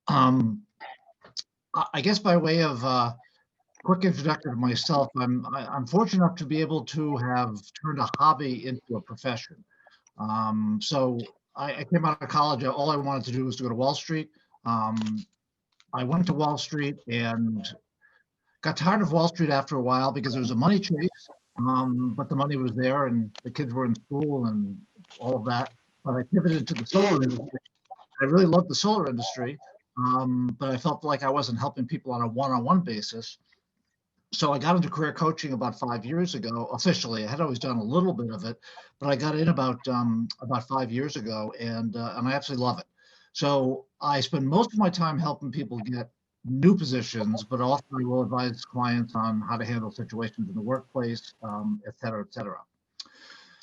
Um, I guess by way of quick introduction to myself, I'm fortunate enough to be able to have turned a hobby into a profession. So I came out of college. All I wanted to do was to go to Wall Street. Um, I went to Wall Street and got tired of Wall Street after a while because it was a money chase. But the money was there and the kids were in school and all of that. But I pivoted to the solar industry. I really loved the solar industry, but I felt like I wasn't helping people on a one-on-one basis. So I got into career coaching about 5 years ago. Officially, I had always done a little bit of it, but I got in about 5 years ago, and I absolutely love it. So I spend most of my time helping people get new positions, but also I will advise clients on how to handle situations in the workplace, et cetera, et cetera.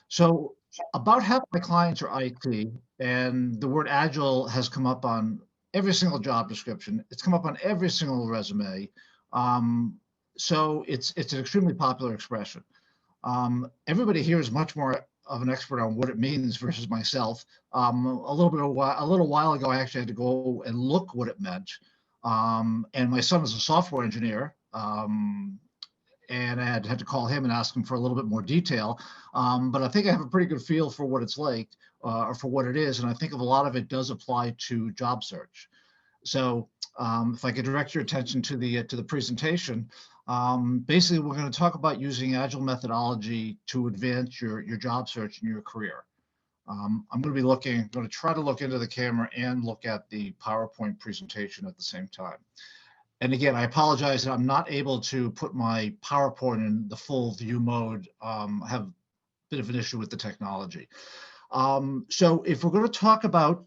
So about half my clients are IT, and the word agile has come up on every single job description. It's come up on every single resume. Um, so it's an extremely popular expression. Everybody here is much more of an expert on what it means versus myself. A little while ago, I actually had to go and look what it meant. And my son is a software engineer. And I had to call him and ask him for a little bit more detail. But I think I have a pretty good feel for what it's like, or for what it is, and I think a lot of it does apply to job search. So if I could direct your attention to the presentation, basically we're going to talk about using Agile methodology to advance your job search and your career. I'm going to try to look into the camera and look at the PowerPoint presentation at the same time. And again, I apologize that I'm not able to put my PowerPoint in the full view mode. I have a bit of an issue with the technology. So if we're going to talk about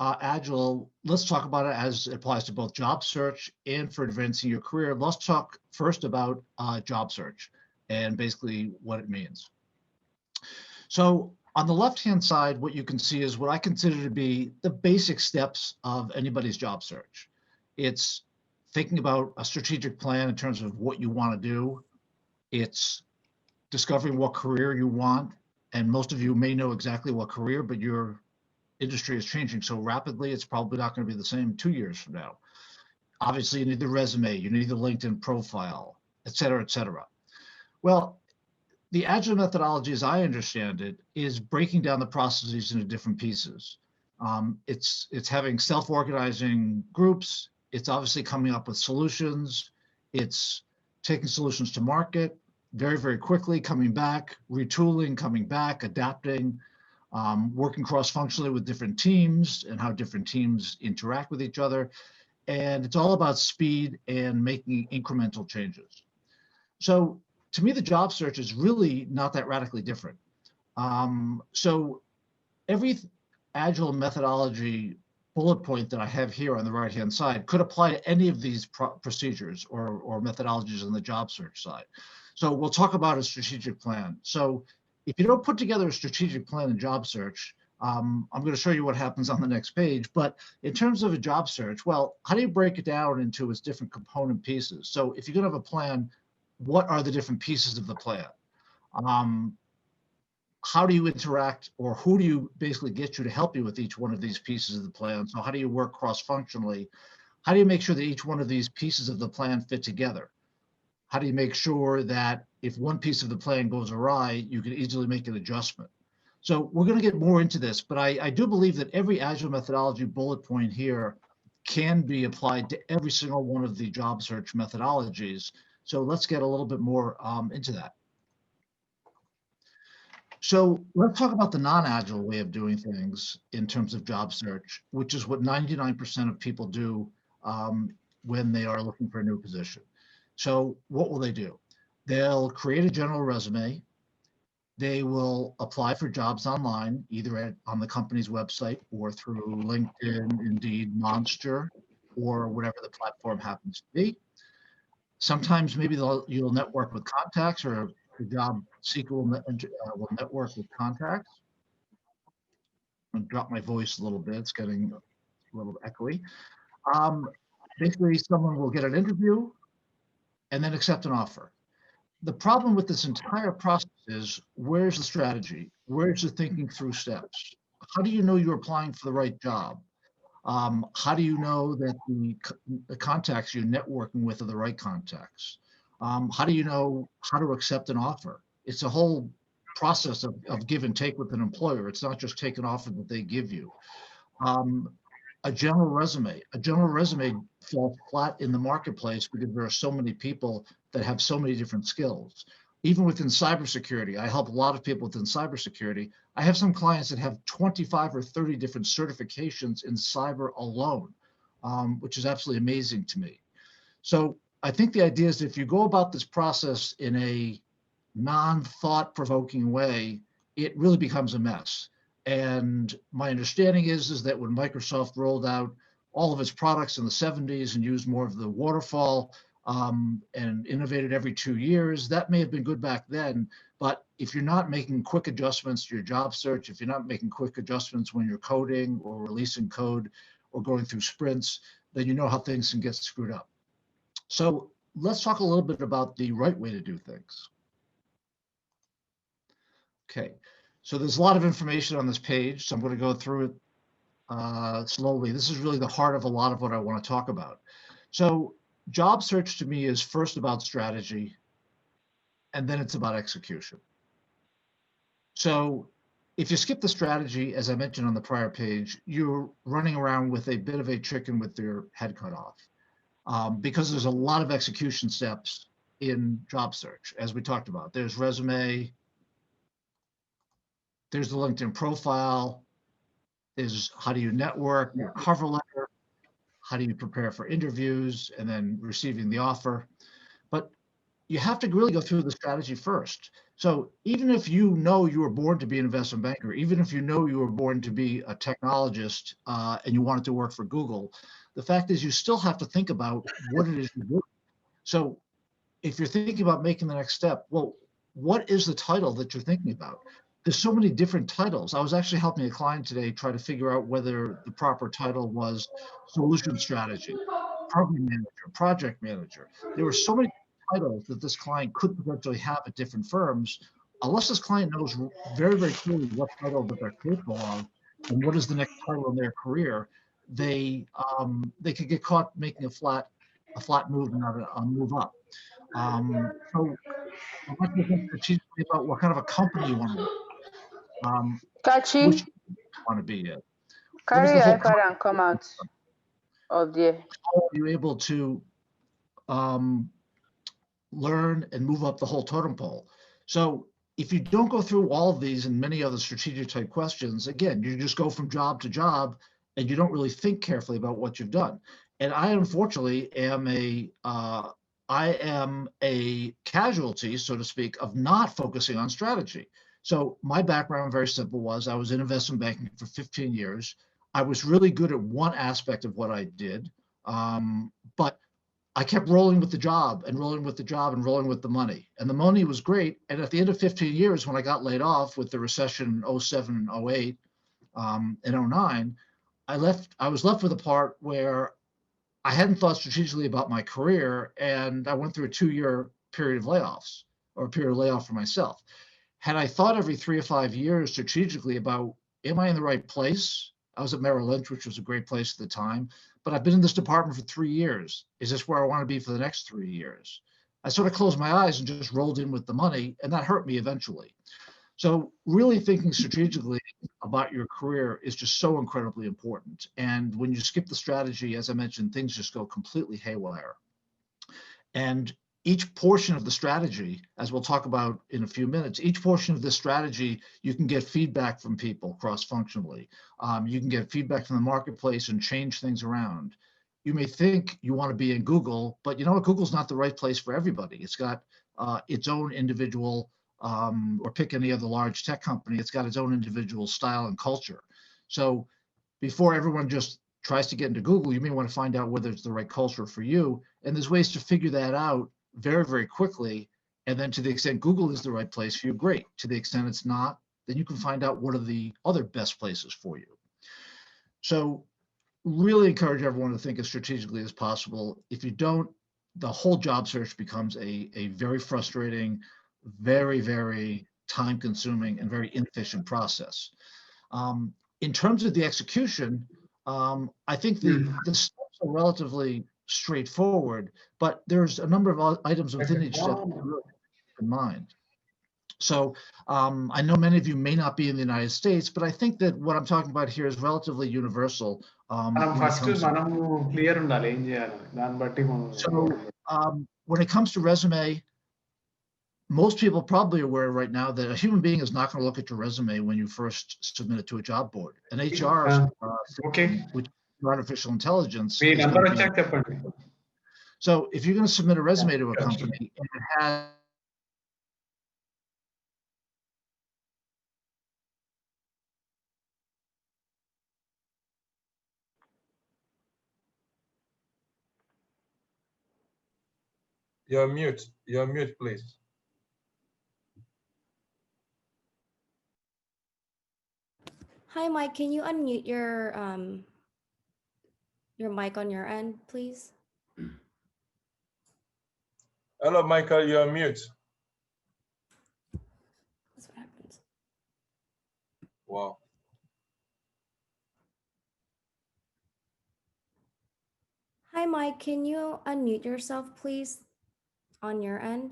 Agile, let's talk about it as it applies to both job search and for advancing your career. Let's talk first about job search and basically what it means. So on the left-hand side, what you can see is what I consider to be the basic steps of anybody's job search. It's thinking about a strategic plan in terms of what you want to do. It's discovering what career you want. And most of you may know exactly what career, but your industry is changing so rapidly, it's probably not going to be the same 2 years from now. Obviously, you need the resume, you need the LinkedIn profile, et cetera, et cetera. Well, the Agile methodology, as I understand it, is breaking down the processes into different pieces. It's having self-organizing groups. It's obviously coming up with solutions. It's taking solutions to market very, very quickly, coming back, retooling, coming back, adapting, working cross-functionally with different teams and how different teams interact with each other. And it's all about speed and making incremental changes. So to me, the job search is really not that radically different. So every Agile methodology bullet point that I have here on the right-hand side could apply to any of these procedures or methodologies on the job search side. So we'll talk about a strategic plan. So if you don't put together a strategic plan in job search, I'm going to show you what happens on the next page. But in terms of a job search, well, how do you break it down into its different component pieces? So if you're going to have a plan, what are the different pieces of the plan? How do you interact, or who do you basically get you to help you with each one of these pieces of the plan? So how do you work cross-functionally? How do you make sure that each one of these pieces of the plan fit together? How do you make sure that if one piece of the plan goes awry, you can easily make an adjustment? So we're going to get more into this, but I do believe that every Agile methodology bullet point here can be applied to every single one of the job search methodologies. So let's get a little bit more into that. So let's talk about the non-Agile way of doing things in terms of job search, which is what 99% of people do when they are looking for a new position. So what will they do? They'll create a general resume. They will apply for jobs online, either on the company's website or through LinkedIn, Indeed, Monster, or whatever the platform happens to be. Sometimes maybe you'll network with contacts, or the job seeker will network with contacts. I'm going to drop my voice a little bit. It's getting a little echoey. Basically, someone will get an interview and then accept an offer. The problem with this entire process is, where's the strategy? Where's the thinking through steps? How do you know you're applying for the right job? How do you know that the contacts you're networking with are the right contacts? How do you know how to accept an offer? It's a whole process of give and take with an employer. It's not just take an offer that they give you. Um, a general resume. A general resume falls flat in the marketplace because there are so many people that have so many different skills. Even within cybersecurity, I help a lot of people within cybersecurity. I have some clients that have 25 or 30 different certifications in cyber alone, which is absolutely amazing to me. So I think the idea is if you go about this process in a non-thought provoking way, it really becomes a mess. And my understanding is that when Microsoft rolled out all of its products in the 70s and used more of the waterfall and innovated every 2 years, that may have been good back then. But if you're not making quick adjustments to your job search, if you're not making quick adjustments when you're coding or releasing code or going through sprints, then you know how things can get screwed up. So let's talk a little bit about the right way to do things. Okay, so there's a lot of information on this page, so I'm going to go through it slowly. This is really the heart of a lot of what I want to talk about. So job search to me is first about strategy, and then it's about execution. So if you skip the strategy, as I mentioned on the prior page, you're running around with a bit of a chicken with your head cut off because there's a lot of execution steps in job search, as we talked about. There's resume, there's the LinkedIn profile, there's how do you network, your cover letter, how do you prepare for interviews, and then receiving the offer. But you have to really go through the strategy first. So even if you know you were born to be an investment banker, even if you know you were born to be a technologist and you wanted to work for Google, the fact is you still have to think about what it is you're doing. So if you're thinking about making the next step, well, what is the title that you're thinking about? There's so many different titles. I was actually helping a client today try to figure out whether the proper title was solution strategy, program manager, project manager. There were so many titles that this client could potentially have at different firms. Unless this client knows very, very clearly what title that they're capable of and what is the next title in their career, they could get caught making a flat move and not a move up. So I want you to think strategically about what kind of a company you want to work, which Kachi, you want to be in. What is carry the your whole iPad and come out of there. how are you able to learn and move up the whole totem pole? So if you don't go through all of these and many other strategic type questions, again, you just go from job to job and you don't really think carefully about what you've done. And I unfortunately am a casualty, so to speak, of not focusing on strategy. So my background, very simple, was I was in investment banking for 15 years. I was really good at one aspect of what I did, but I kept rolling with the job and rolling with the job and rolling with the money. And the money was great. And at the end of 15 years, when I got laid off with the recession in 07 and 08 and 09, I was left with a part where I hadn't thought strategically about my career. And I went through a 2-year period of layoffs or a period of layoff for myself. Had I thought every 3 or 5 years strategically about, am I in the right place? I was at Merrill Lynch, which was a great place at the time, but I've been in this department for 3 years. Is this where I want to be for the next 3 years? I sort of closed my eyes and just rolled in with the money, and that hurt me eventually. So really thinking strategically about your career is just so incredibly important. And when you skip the strategy, as I mentioned, things just go completely haywire. And each portion of the strategy, as we'll talk about in a few minutes, each portion of the strategy, you can get feedback from people cross-functionally. You can get feedback from the marketplace and change things around. You may think you want to be in Google, but you know what? Google's not the right place for everybody. It's got its own individual, or pick any other large tech company, it's got its own individual style and culture. So before everyone just tries to get into Google, you may want to find out whether it's the right culture for you. And there's ways to figure that out very, very quickly. And then to the extent Google is the right place for you, great. To the extent it's not, then you can find out what are the other best places for you. So really encourage everyone to think as strategically as possible. If you don't, the whole job search becomes a very frustrating, very, very time consuming and very inefficient process. In terms of the execution, I think the steps are relatively straightforward, but there's a number of items within each step to really keep in mind. So I know many of you may not be in the United States, but I think that what I'm talking about here is relatively universal when it comes to. Clear ఉండాలి ఏం చేయాలి దాన్ని బట్టి So when it comes to resume, most people probably are aware right now that a human being is not going to look at your resume when you first submit it to a job board. An HR okay, with artificial intelligence me is number going to వచ్చాక చెప్పండి. So if you're going to submit a resume to a company and it has You're mute. You're mute, please. Hi, Mike. Can you unmute your mic on your end, please? Hello, Michael. You're mute. That's what happens. Wow. Hi, Mike. Can you unmute yourself, please, on your end?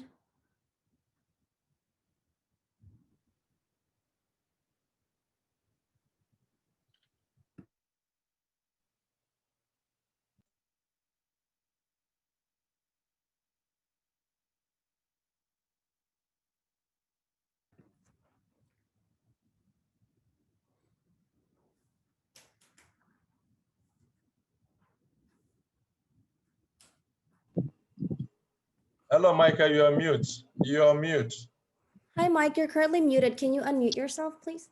Hello, Michael. You're mute. You're mute. Hi, Mike. You're currently muted. Can you unmute yourself, please?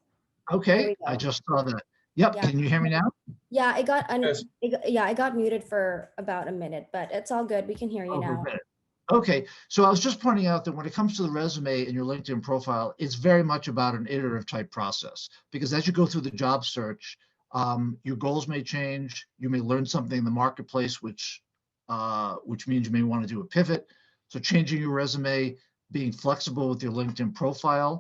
There okay, we I go. just saw that. Yep, Yeah. can you hear me now? Yeah, I got Yes. I got muted for about a minute, but it's all good. We can hear you Over a now. minute. Okay, so I was just pointing out that when it comes to the resume and your LinkedIn profile, it's very much about an iterative type process, because as you go through the job search, your goals may change. You may learn something in the marketplace, which means you may want to do a pivot. So changing your resume, being flexible with your LinkedIn profile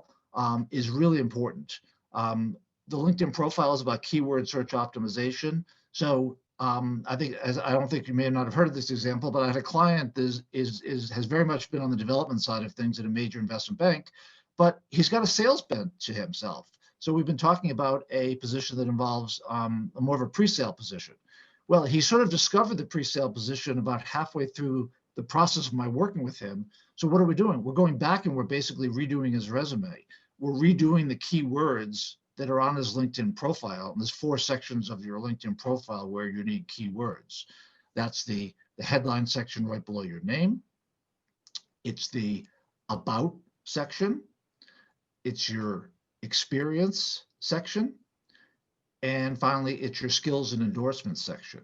is really important. The LinkedIn profile is about keyword search optimization. So I don't think you may not have heard of this example, but I had a client that has very much been on the development side of things at a major investment bank, but he's got a sales bent to himself. So we've been talking about a position that involves more of a pre-sale position. Well, he sort of discovered the pre-sale position about halfway through the process of my working with him. So what are we doing? We're going back and we're basically redoing his resume. We're redoing the keywords that are on his LinkedIn profile. And there's 4 sections of your LinkedIn profile where you need keywords. That's the headline section right below your name. It's the about section. It's your experience section. And finally, it's your skills and endorsements section.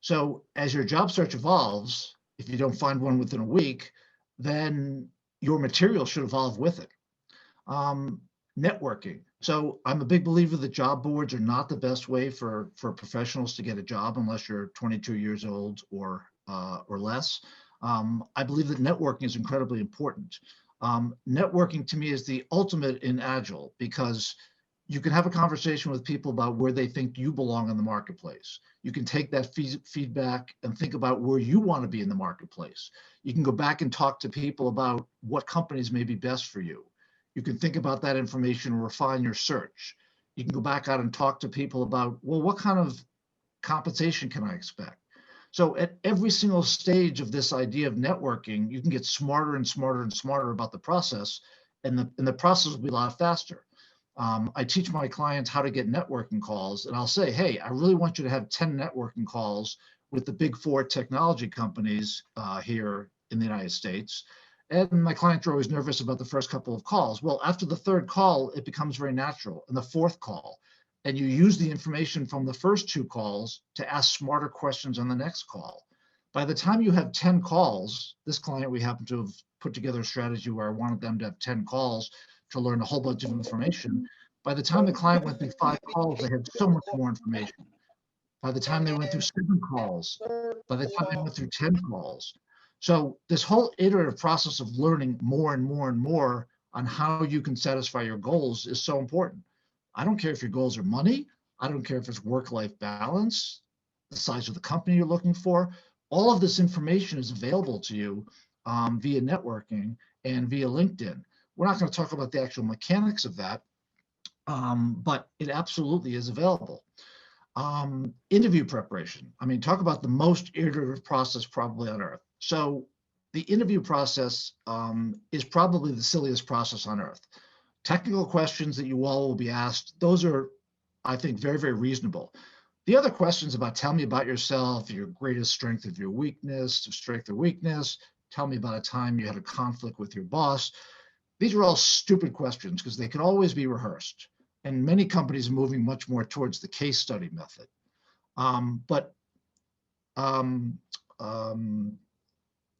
So as your job search evolves, if you don't find one within a week, then your material should evolve with it. Networking. So I'm a big believer that job boards are not the best way for professionals to get a job unless you're 22 years old or less. I believe that networking is incredibly important. Networking to me is the ultimate in Agile, because you can have a conversation with people about where they think you belong in the marketplace. You can take that feedback and think about where you want to be in the marketplace. You can go back and talk to people about what companies may be best for you. You can think about that information and refine your search. You can go back out and talk to people about, well, what kind of compensation can I expect? So at every single stage of this idea of networking, you can get smarter and smarter and smarter about the process, and the process will be a lot faster. I teach my clients how to get networking calls, and I'll say, hey, I really want you to have 10 networking calls with the big 4 technology companies here in the United States. And my clients are always nervous about the first couple of calls. Well, after the 3rd call, it becomes very natural. And the 4th call, and you use the information from the first 2 calls to ask smarter questions on the next call. By the time you have 10 calls, this client, we happen to have put together a strategy where I wanted them to have 10 calls to learn a whole bunch of information. By the time the client went through 5 calls, they had so much more information. By the time they went through 7 calls, by the time they went through 10 calls. So this whole iterative process of learning more and more and more on how you can satisfy your goals is so important. I don't care if your goals are money, I don't care if it's work-life balance, the size of the company you're looking for. All of this information is available to you via networking and via LinkedIn. We're not going to talk about the actual mechanics of that, but it absolutely is available. Interview preparation. I mean, talk about the most iterative process probably on earth. So the interview process is probably the silliest process on earth. Technical questions that you all will be asked, those are, I think, very, very reasonable. The other questions about tell me about yourself, your greatest strength of your weakness, strength or weakness, tell me about a time you had a conflict with your boss. These are all stupid questions because they can always be rehearsed. And many companies are moving much more towards the case study method.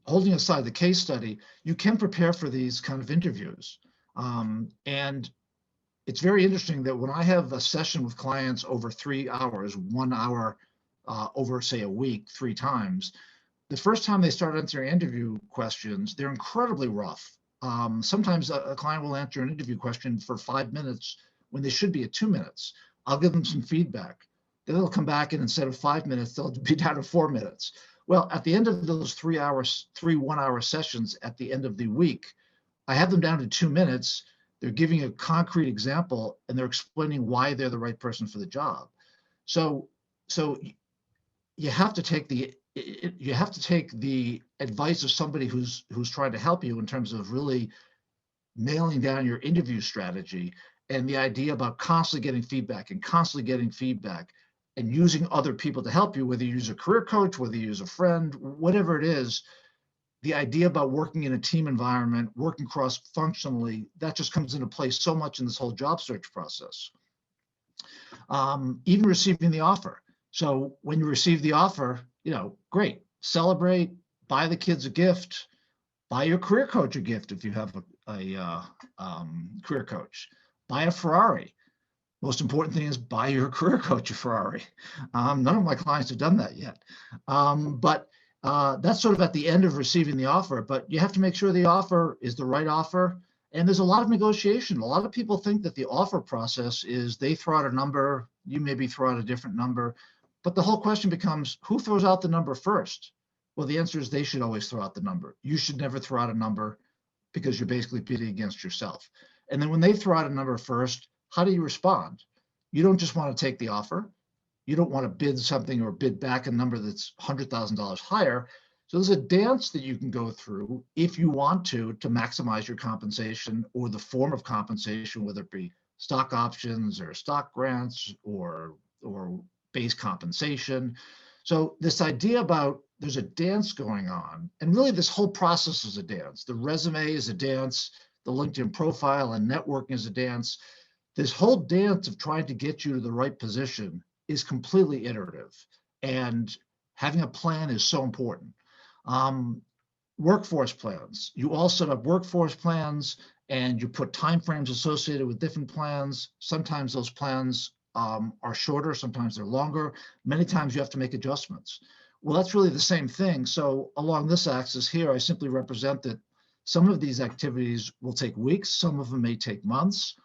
Holding aside the case study, you can prepare for these kind of interviews. And it's very interesting that when I have a session with clients over 3 hours, 1 hour over, say, a week, 3 times, the first time they start answering interview questions, they're incredibly rough. Sometimes a client will answer an interview question for 5 minutes when they should be at 2 minutes. I'll give them some feedback. Then they'll come back and instead of 5 minutes, they'll be down to 4 minutes. Well, at the end of those 3 1-hour sessions at the end of the week, I have them down to 2 minutes. They're giving a concrete example and they're explaining why they're the right person for the job. So you have to take the advice of somebody who's trying to help you in terms of really nailing down your interview strategy and the idea about constantly getting feedback and using other people to help you, whether you use a career coach, whether you use a friend, whatever it is. The idea about working in a team environment, working cross-functionally, that just comes into play so much in this whole job search process. Even receiving the offer. So when you receive the offer, great, celebrate, buy the kids a gift, buy your career coach a gift if you have a career coach, buy a Ferrari. Most important thing is buy your career coach a Ferrari. None of my clients have done that yet, but that's sort of at the end of receiving the offer, but you have to make sure the offer is the right offer. And there's a lot of negotiation. A lot of people think that the offer process is they throw out a number, you maybe throw out a different number, but the whole question becomes who throws out the number first? Well, the answer is they should always throw out the number. You should never throw out a number because you're basically bidding against yourself. And then when they throw out a number first, how do you respond? You don't just want to take the offer. You don't want to bid something or bid back a number that's $100,000 higher. So there's a dance that you can go through if you want to maximize your compensation or the form of compensation, whether it be stock options or stock grants or base compensation. So this idea about there's a dance going on, and really this whole process is a dance. The resume is a dance, the LinkedIn profile and networking is a dance. This whole dance of trying to get you to the right position is completely iterative, and having a plan is so important. Workforce plans. You all set up workforce plans and you put timeframes associated with different plans. Sometimes those plans are shorter, sometimes they're longer. Many times you have to make adjustments. Well, that's really the same thing. So along this axis here, I simply represent that some of these activities will take weeks, some of them may take months,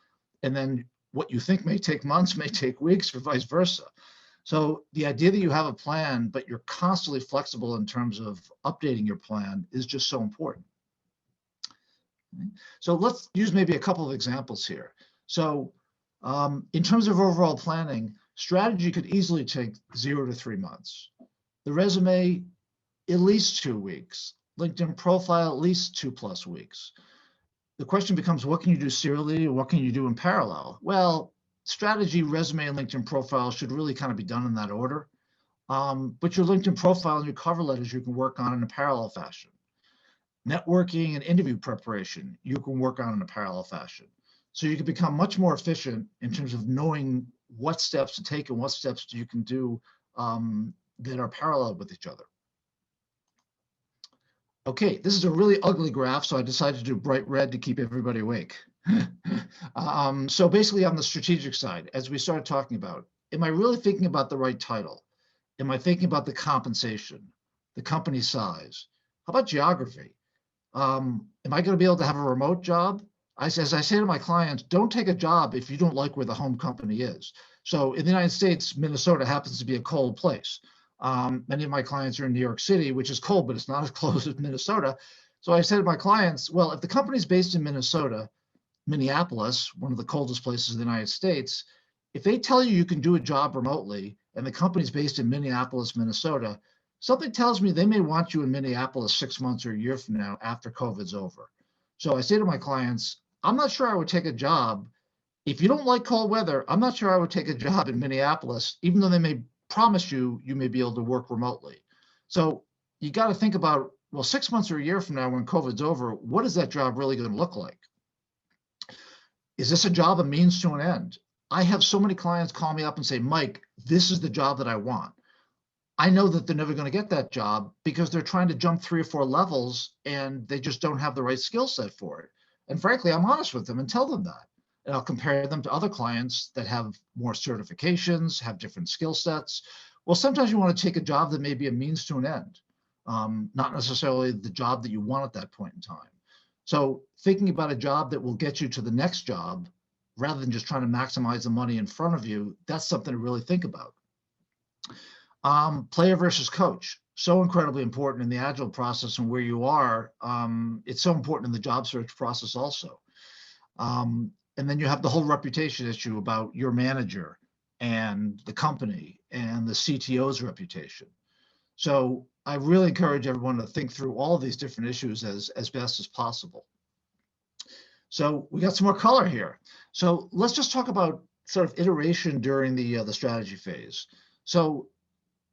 and then what you think may take months may take weeks or vice versa. So the idea that you have a plan, but you're constantly flexible in terms of updating your plan is just so important. So let's use maybe a couple of examples here. So in terms of overall planning, strategy could easily take 0 to 3 months. The resume, at least 2 weeks. LinkedIn profile, at least 2+ weeks. The question becomes, what can you do serially or what can you do in parallel? Well, strategy, resume, and LinkedIn profile should really kind of be done in that order. But your LinkedIn profile and your cover letters you can work on in a parallel fashion. Networking and interview preparation, you can work on in a parallel fashion. So you can become much more efficient in terms of knowing what steps to take and what steps you can do that are parallel with each other. Okay, this is a really ugly graph, so I decided to do bright red to keep everybody awake. So basically on the strategic side, as we started talking about, am I really thinking about the right title? Am I thinking about the compensation, the company size? How about geography? Am I going to be able to have a remote job? As I say to my clients, don't take a job if you don't like where the home company is. So in the United States, Minnesota happens to be a cold place. Many of my clients are in New York City, which is cold, but it's not as cold as Minnesota. So I said to my clients, well, if the company's based in Minnesota, Minneapolis, one of the coldest places in the United States, if they tell you you can do a job remotely and the company's based in Minneapolis, Minnesota, something tells me they may want you in Minneapolis 6 months or a year from now after COVID's over. So I say to my clients, I'm not sure I would take a job. If you don't like cold weather, I'm not sure I would take a job in Minneapolis, even though they may promise you may be able to work remotely. So you got to think about, well, 6 months or a year from now when COVID's over, what is that job really going to look like? Is this a job a means to an end? I have so many clients call me up and say, Mike, this is the job that I want. I know that they're never going to get that job because they're trying to jump 3 or 4 levels and they just don't have the right skill set for it. And frankly, I'm honest with them and tell them that. And I'll compare them to other clients that have more certifications, have different skill sets. Well, sometimes you want to take a job that may be a means to an end, not necessarily the job that you want at that point in time. So thinking about a job that will get you to the next job, rather than just trying to maximize the money in front of you, that's something to really think about. Player versus coach, so incredibly important in the Agile process and where you are. It's so important in the job search process also. And then you have the whole reputation issue about your manager and the company and the CTO's reputation. So I really encourage everyone to think through all of these different issues as best as possible. So we got some more color here. So let's just talk about sort of iteration during the strategy phase. So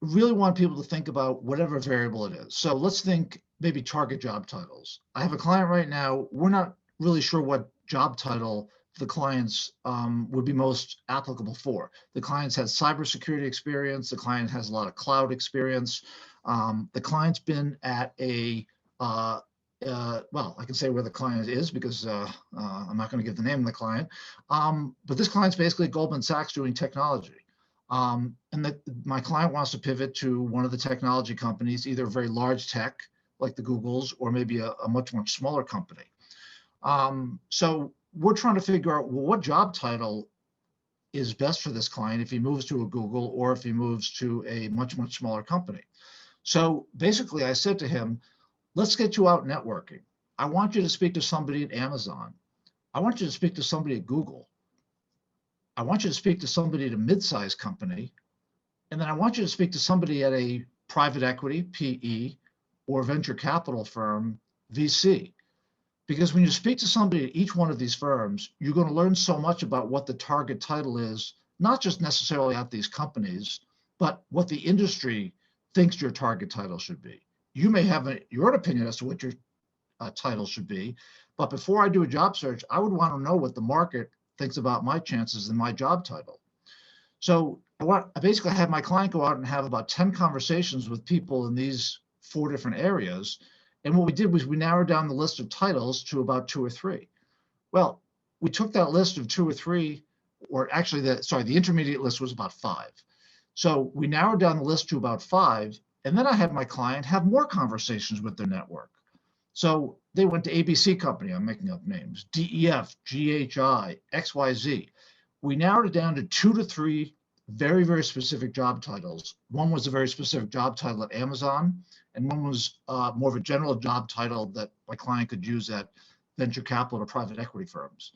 really want people to think about whatever variable it is. So let's think maybe target job titles. I have a client right now, we're not really sure what job title the clients would be most applicable for. The clients has cybersecurity experience. The client has a lot of cloud experience. The client's been at a, well, I can say where the client is because I'm not going to give the name of the client. But this client's basically Goldman Sachs doing technology. And my client wants to pivot to one of the technology companies, either very large tech like the Googles or maybe a much smaller company. So we're trying to figure out, well, what job title is best for this client if he moves to a Google or if he moves to a much smaller company. So basically I said to him, let's get you out networking. I want you to speak to somebody at Amazon. I want you to speak to somebody at Google. I want you to speak to somebody at a mid-sized company. And then I want you to speak to somebody at a private equity, PE, or venture capital firm, VC. Because when you speak to somebody at each one of these firms, you're going to learn so much about what the target title is, not just necessarily at these companies, but what the industry thinks your target title should be. You may have your own opinion as to what your title should be, but before I do a job search, I would want to know what the market thinks about my chances in my job title. So I basically had my client go out and have about 10 conversations with people in these 4 different areas. And what we did was we narrowed down the list of titles to about 2 or 3. Well, we took that list of 2 or 3, or actually the intermediate list was about 5. So we narrowed down the list to about 5. And then I had my client have more conversations with their network. So they went to ABC Company, I'm making up names, DEF, GHI, XYZ. We narrowed it down to 2 to 3 very specific job titles. One was a very specific job title at Amazon, and one was more of a general job title that my client could use at venture capital or private equity firms.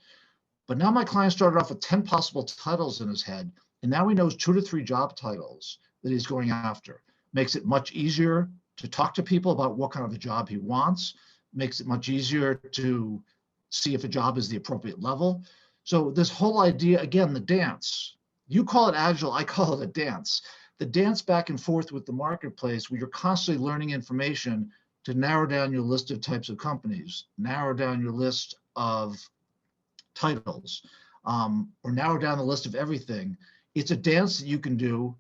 But now my client started off with 10 possible titles in his head, and now he knows 2 to 3 job titles that he's going after. Makes it much easier to talk to people about what kind of a job he wants, makes it much easier to see if a job is the appropriate level. So this whole idea, again, the dance, you call it Agile, I call it a dance. The dance back and forth with the marketplace where you're constantly learning information to narrow down your list of types of companies, narrow down your list of titles, or narrow down the list of everything. It's a dance that you can do.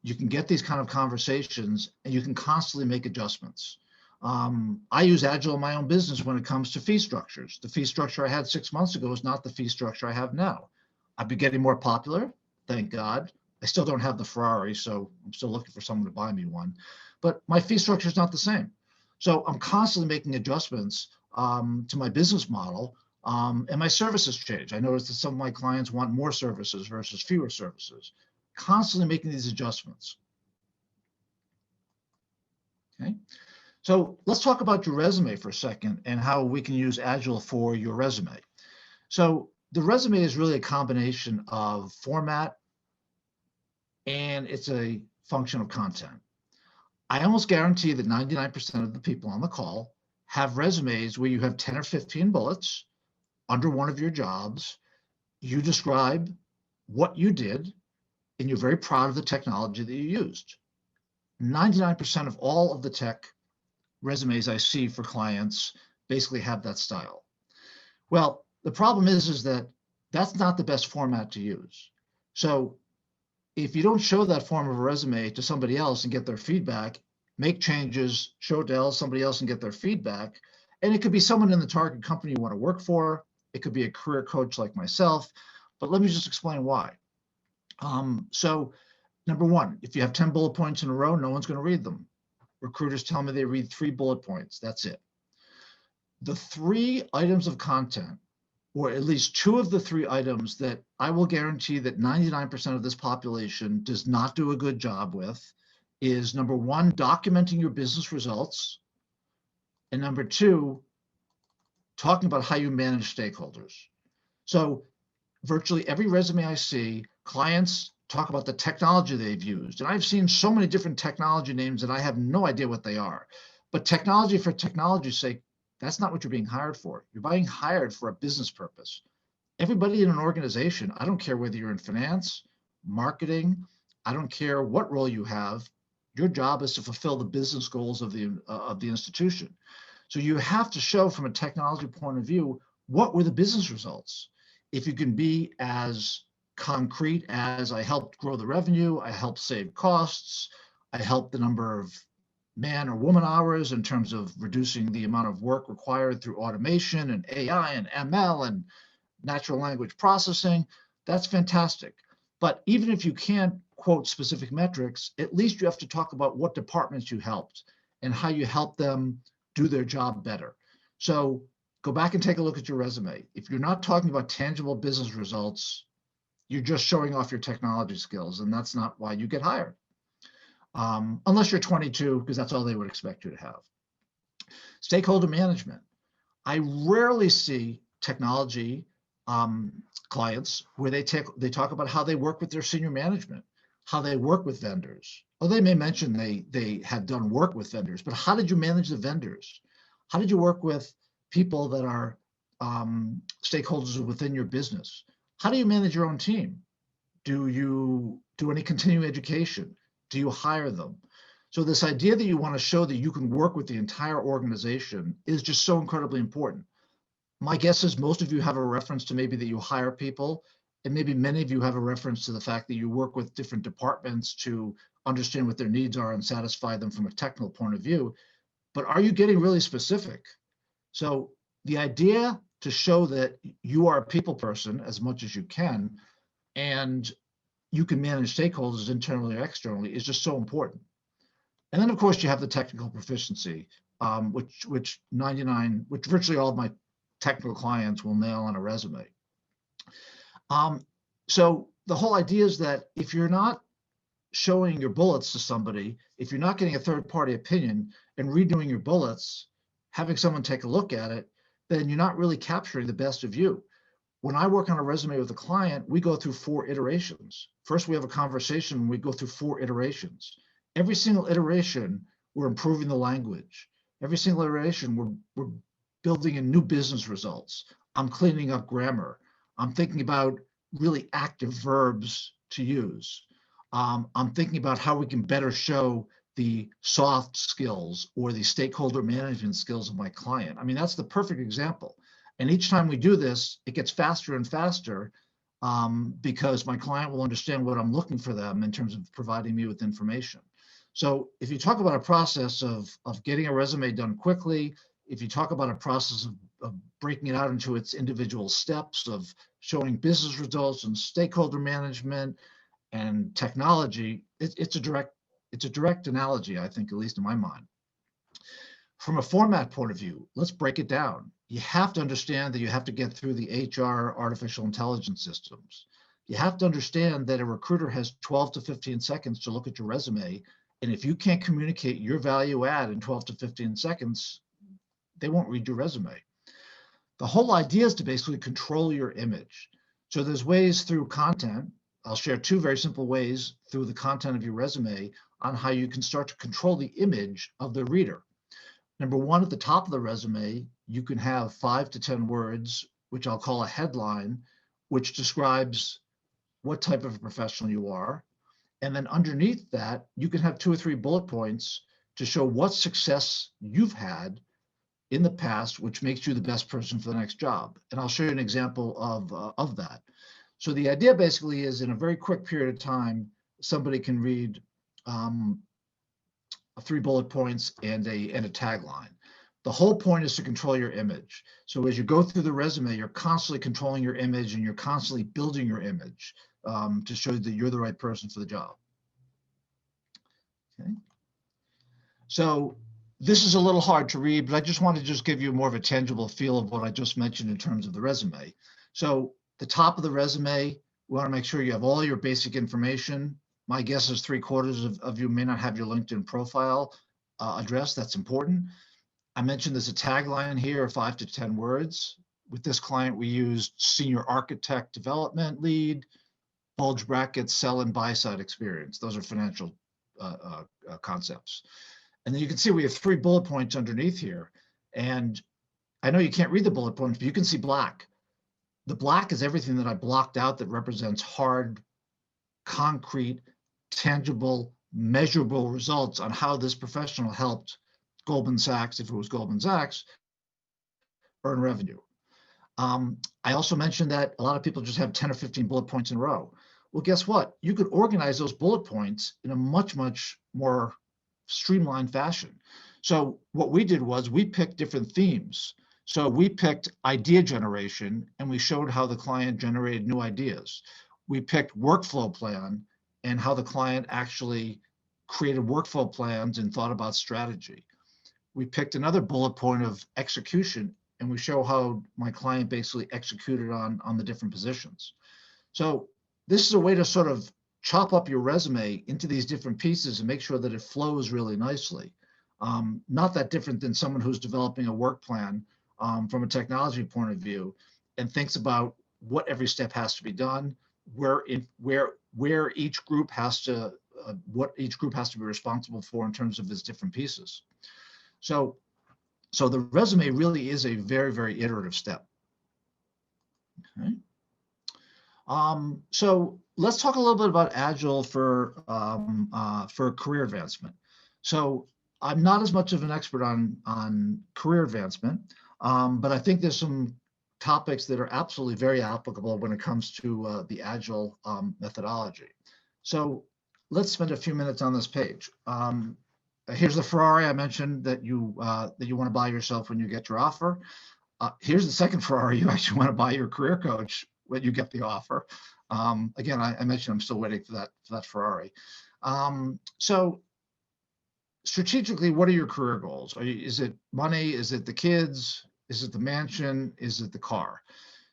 You can get these kind of conversations and you can constantly make adjustments. I use Agile in my own business when it comes to fee structures. The fee structure I had 6 months ago is not the fee structure I have now. I've been getting more popular, thank God. I still don't have the Ferrari, so I'm still looking for someone to buy me one. But my fee structure is not the same. So I'm constantly making adjustments to my business model, and my services change. I noticed that some of my clients want more services versus fewer services. constantly making these adjustments. Okay, so let's talk about your resume for a second and how we can use Agile for your resume. So the resume is really a combination of format and it's a function of content. I almost guarantee that 99% of the people on the call have resumes where you have 10 or 15 bullets under one of your jobs. You describe what you did and you're very proud of the technology that you used. 99% of all of the tech resumes I see for clients basically have that style. Well, the problem is that that's not the best format to use. So if you don't show that form of a resume to somebody else and get their feedback, make changes, show it to somebody else and get their feedback. And it could be someone in the target company you want to work for. It could be a career coach like myself, but let me just explain why. So number one, if you have 10 bullet points in a row, no one's going to read them. Recruiters tell me they read 3 bullet points. That's it. The 3 items of content, or at least 2 of the 3 items that I will guarantee that 99% of this population does not do a good job with, is number 1, documenting your business results, and number 2, talking about how you manage stakeholders. So virtually every resume I see, clients talk about the technology they've used. And I've seen so many different technology names that I have no idea what they are. But technology for technology's sake, that's not what you're being hired for. You're being hired for a business purpose. Everybody in an organization, I don't care whether you're in finance, marketing, I don't care what role you have, your job is to fulfill the business goals of the institution. So you have to show from a technology point of view, what were the business results? If you can be as concrete as I helped grow the revenue, I helped save costs, I helped the number of man or woman hours in terms of reducing the amount of work required through automation and AI and ML and natural language processing, that's fantastic. But even if you can't quote specific metrics, at least you have to talk about what departments you helped and how you helped them do their job better. So go back and take a look at your resume. If you're not talking about tangible business results, you're just showing off your technology skills, and that's not why you get hired. Unless you're 22, because that's all they would expect you to have. Stakeholder management. I rarely see technology clients where they talk about how they work with their senior management, how they work with vendors. Well, they may mention they have done work with vendors, but how did you manage the vendors? How did you work with people that are stakeholders within your business? How do you manage your own team? Do you do any continuing education? Do you hire them? So this idea that you want to show that you can work with the entire organization is just so incredibly important. My guess is most of you have a reference to maybe that you hire people, and maybe many of you have a reference to the fact that you work with different departments to understand what their needs are and satisfy them from a technical point of view. But are you getting really specific? So the idea to show that you are a people person as much as you can, and you can manage stakeholders internally or externally is just so important. And then of course you have the technical proficiency, which virtually all of my technical clients will nail on a resume. So the whole idea is that if you're not showing your bullets to somebody, if you're not getting a third-party opinion and redoing your bullets, having someone take a look at it, then you're not really capturing the best of you. When I work on a resume with a client, we go through 4 iterations. First, we have a conversation, we go through 4 iterations. Every single iteration, we're improving the language. Every single iteration, we're building in new business results. I'm cleaning up grammar. I'm thinking about really active verbs to use. I'm thinking about how we can better show the soft skills or the stakeholder management skills of my client. I mean, that's the perfect example. And each time we do this, it gets faster and faster because my client will understand what I'm looking for them in terms of providing me with information. So if you talk about a process of getting a resume done quickly, if you talk about a process of breaking it out into its individual steps of showing business results and stakeholder management and technology, it's a direct analogy, I think, at least in my mind. From a format point of view, let's break it down. You have to understand that you have to get through the HR artificial intelligence systems. You have to understand that a recruiter has 12 to 15 seconds to look at your resume. And if you can't communicate your value add in 12 to 15 seconds, they won't read your resume. The whole idea is to basically control your image. So there's ways through content. I'll share two very simple ways through the content of your resume on how you can start to control the image of the reader. Number one, at the top of the resume, you can have 5 to 10 words, which I'll call a headline, which describes what type of a professional you are. And then underneath that, you can have 2 or 3 bullet points to show what success you've had in the past, which makes you the best person for the next job. And I'll show you an example of that. So the idea basically is in a very quick period of time, somebody can read 3 bullet points and a tagline. The whole point is to control your image. So as you go through the resume, you're constantly controlling your image and you're constantly building your image to show that you're the right person for the job. Okay. So this is a little hard to read, but I just want to just give you more of a tangible feel of what I just mentioned in terms of the resume. So the top of the resume, we want to make sure you have all your basic information. My guess is 3/4 of you may not have your LinkedIn profile address. That's important. I mentioned there's a tagline here, 5 to 10 words. With this client, we used senior architect development lead, bulge brackets, sell and buy side experience. Those are financial concepts. And then you can see we have 3 bullet points underneath here. And I know you can't read the bullet points, but you can see black. The black is everything that I blocked out that represents hard, concrete, tangible, measurable results on how this professional helped Goldman Sachs, if it was Goldman Sachs, earn revenue. I also mentioned that a lot of people just have 10 or 15 bullet points in a row. Well, guess what? You could organize those bullet points in a much, much more streamlined fashion. So what we did was we picked different themes. So we picked idea generation and we showed how the client generated new ideas. We picked workflow plan and how the client actually created workflow plans and thought about strategy. We picked another bullet point of execution and we show how my client basically executed on the different positions. So this is a way to sort of chop up your resume into these different pieces and make sure that it flows really nicely. Not that different than someone who's developing a work plan from a technology point of view and thinks about what every step has to be done, where each group has to, what each group has to be responsible for in terms of its different pieces. So the resume really is a very, very iterative step. Okay. So let's talk a little bit about Agile for career advancement. So I'm not as much of an expert on career advancement, but I think there's some topics that are absolutely very applicable when it comes to the Agile methodology. So let's spend a few minutes on this page. Here's the Ferrari I mentioned that you want to buy yourself when you get your offer. Here's the second Ferrari you actually want to buy your career coach when you get the offer. Again, I mentioned I'm still waiting for that Ferrari. So strategically, what are your career goals? Is it money? Is it the kids? Is it the mansion? Is it the car?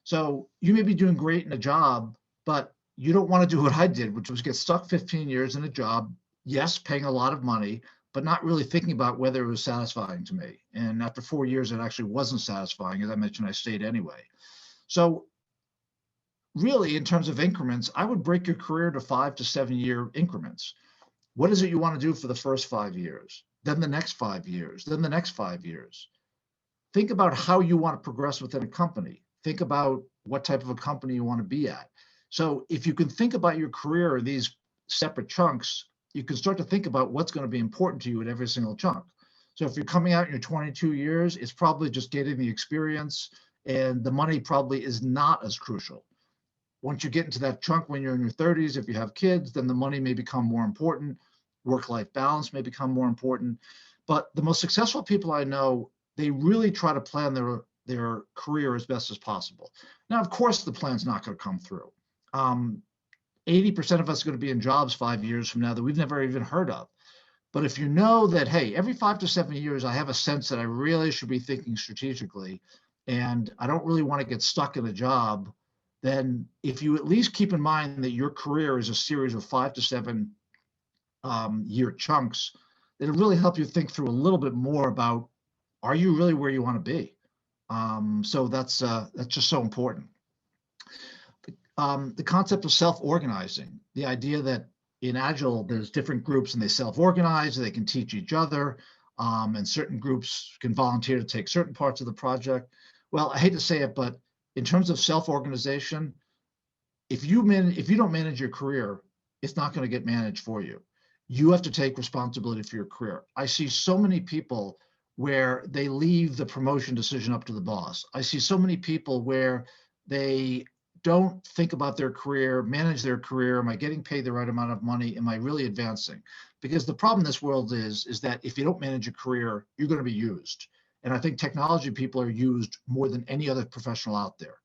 So you may be doing great in a job, but you don't want to do what I did, which was get stuck 15 years in a job, yes, paying a lot of money, but not really thinking about whether it was satisfying to me. And after 4 years, it actually wasn't satisfying. As I mentioned, I stayed anyway. So really, in terms of increments, I would break your career to 5 to 7 year increments. What is it you want to do for the first 5 years? Then the next 5 years, then the next 5 years. Think about how you want to progress within a company. Think about what type of a company you want to be at. So if you can think about your career in these separate chunks, you can start to think about what's going to be important to you in every single chunk. So if you're coming out in your 22 years, it's probably just getting the experience, and the money probably is not as crucial. Once you get into that chunk when you're in your 30s, if you have kids, then the money may become more important. Work-life balance may become more important. But the most successful people I know, they really try to plan their career as best as possible. Now, of course, the plan's not going to come through. 80% of us are going to be in jobs 5 years from now that we've never even heard of. But if you know that, hey, every 5 to 7 years, I have a sense that I really should be thinking strategically, and I don't really want to get stuck in a job then if you at least keep in mind that your career is a series of 5 to 7 year chunks, it'll really help you think through a little bit more about, are you really where you want to be? So that's just so important. The concept of self-organizing, the idea that in Agile, there's different groups and they self-organize, they can teach each other, and certain groups can volunteer to take certain parts of the project. Well, I hate to say it, but in terms of self-organization, if you don't manage your career, it's not going to get managed for you. You have to take responsibility for your career. I see so many people where they leave the promotion decision up to the boss. I see so many people where they don't think about their career, manage their career. Am I getting paid the right amount of money? Am I really advancing? Because the problem in this world is that if you don't manage your career, you're going to be used. And I think technology people are used more than any other professional out there,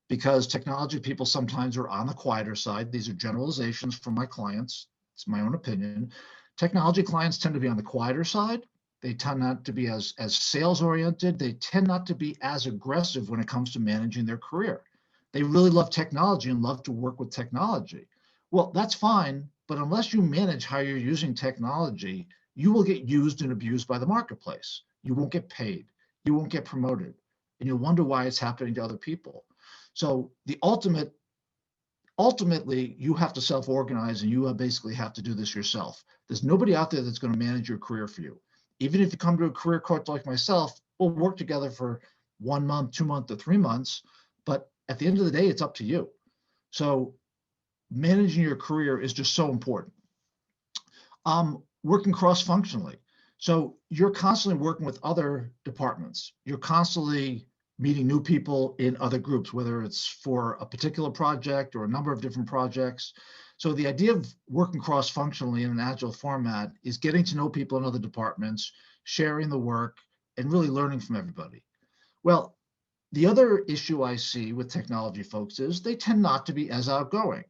because technology people sometimes are on the quieter side. These are generalizations from my clients. It's my own opinion. Technology clients tend to be on the quieter side. They tend not to be as sales oriented. They tend not to be as aggressive when it comes to managing their career. They really love technology and love to work with technology. Well, that's fine, but unless you manage how you're using technology, you will get used and abused by the marketplace. You won't get paid. You won't get promoted. And you'll wonder why it's happening to other people. So the ultimately, you have to self-organize, and you basically have to do this yourself. There's nobody out there that's going to manage your career for you. Even if you come to a career coach like myself, we'll work together for 1 month, 2 months, or 3 months. But at the end of the day, it's up to you. So managing your career is just so important. Working cross-functionally. So you're constantly working with other departments. You're constantly meeting new people in other groups, whether it's for a particular project or a number of different projects. So the idea of working cross-functionally in an Agile format is getting to know people in other departments, sharing the work, and really learning from everybody. Well, the other issue I see with technology folks is they tend not to be as outgoing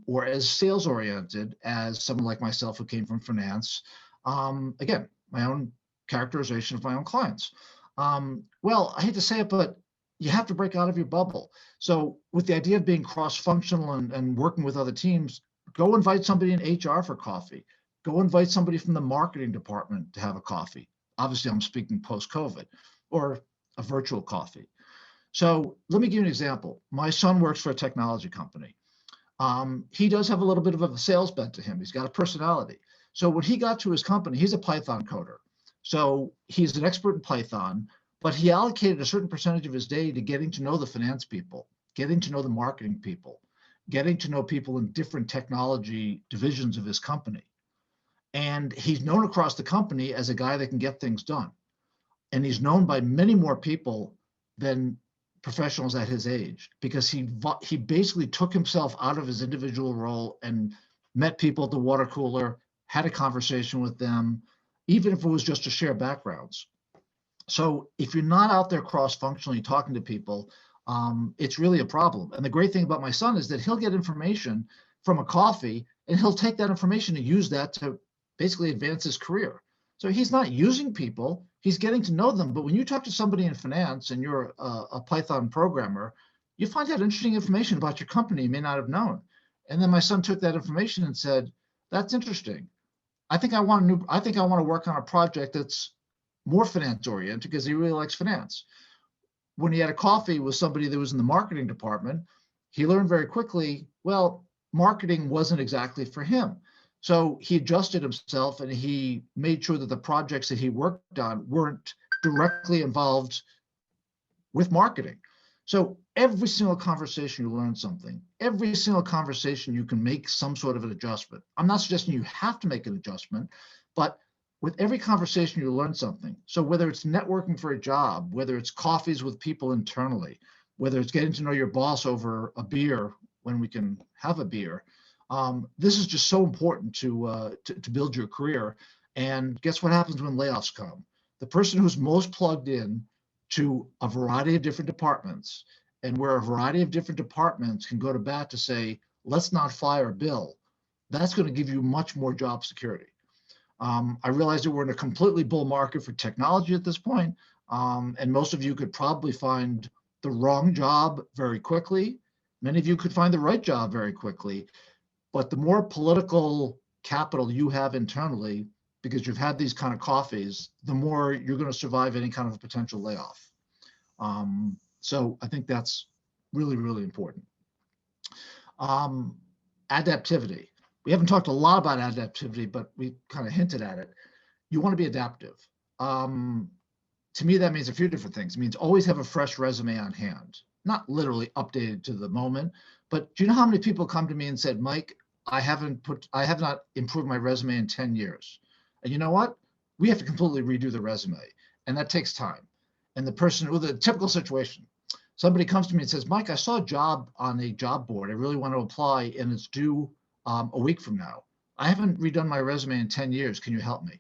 or as sales-oriented as someone like myself who came from finance. Again, my own characterization of my own clients. Well, I hate to say it, but you have to break out of your bubble. So with the idea of being cross-functional and working with other teams, go invite somebody in HR for coffee. Go invite somebody from the marketing department to have a coffee. Obviously, I'm speaking post-COVID, or a virtual coffee. So let me give you an example. My son works for a technology company. He does have a little bit of a sales bent to him. He's got a personality. So when he got to his company, he's a Python coder. So he's an expert in Python, but he allocated a certain percentage of his day to getting to know the finance people, getting to know the marketing people, getting to know people in different technology divisions of his company. And he's known across the company as a guy that can get things done. And he's known by many more people than professionals at his age, because he basically took himself out of his individual role and met people at the water cooler, had a conversation with them, even if it was just to share backgrounds. So if you're not out there cross-functionally talking to people, it's really a problem. And the great thing about my son is that he'll get information from a coffee, and he'll take that information and use that to basically advance his career. So he's not using people, he's getting to know them. But when you talk to somebody in finance and you're a Python programmer, you find out interesting information about your company you may not have known. And then my son took that information and said, that's interesting. I think I want to work on a project that's more finance oriented, because he really likes finance. When he had a coffee with somebody that was in the marketing department, he learned very quickly, well, marketing wasn't exactly for him. So he adjusted himself, and he made sure that the projects that he worked on weren't directly involved with marketing. So every single conversation you learn something. Every single conversation you can make some sort of an adjustment. I'm not suggesting you have to make an adjustment, but with every conversation you learn something. So whether it's networking for a job, whether it's coffees with people internally, whether it's getting to know your boss over a beer when we can have a beer, this is just so important to build your career. And guess what happens when layoffs come? The person who's most plugged in to a variety of different departments, and where a variety of different departments can go to bat to say, let's not fire Bill, that's going to give you much more job security. I realize that we're in a completely bull market for technology at this point, and most of you could probably find the wrong job very quickly Many of you could find the right job very quickly, but the more political capital you have internally, because you've had these kind of coffees, the more you're going to survive any kind of a potential layoff. So I think that's really, really important. Adaptivity. We haven't talked a lot about adaptivity, but we kind of hinted at it. You want to be adaptive. To me, that means a few different things. It means always have a fresh resume on hand, not literally updated to the moment, but do you know how many people come to me and said, Mike, I have not improved my resume in 10 years. And you know what? We have to completely redo the resume, and that takes time. And the person with a typical situation, somebody comes to me and says, Mike, I saw a job on a job board. I really want to apply, and it's due a week from now. I haven't redone my resume in 10 years. Can you help me?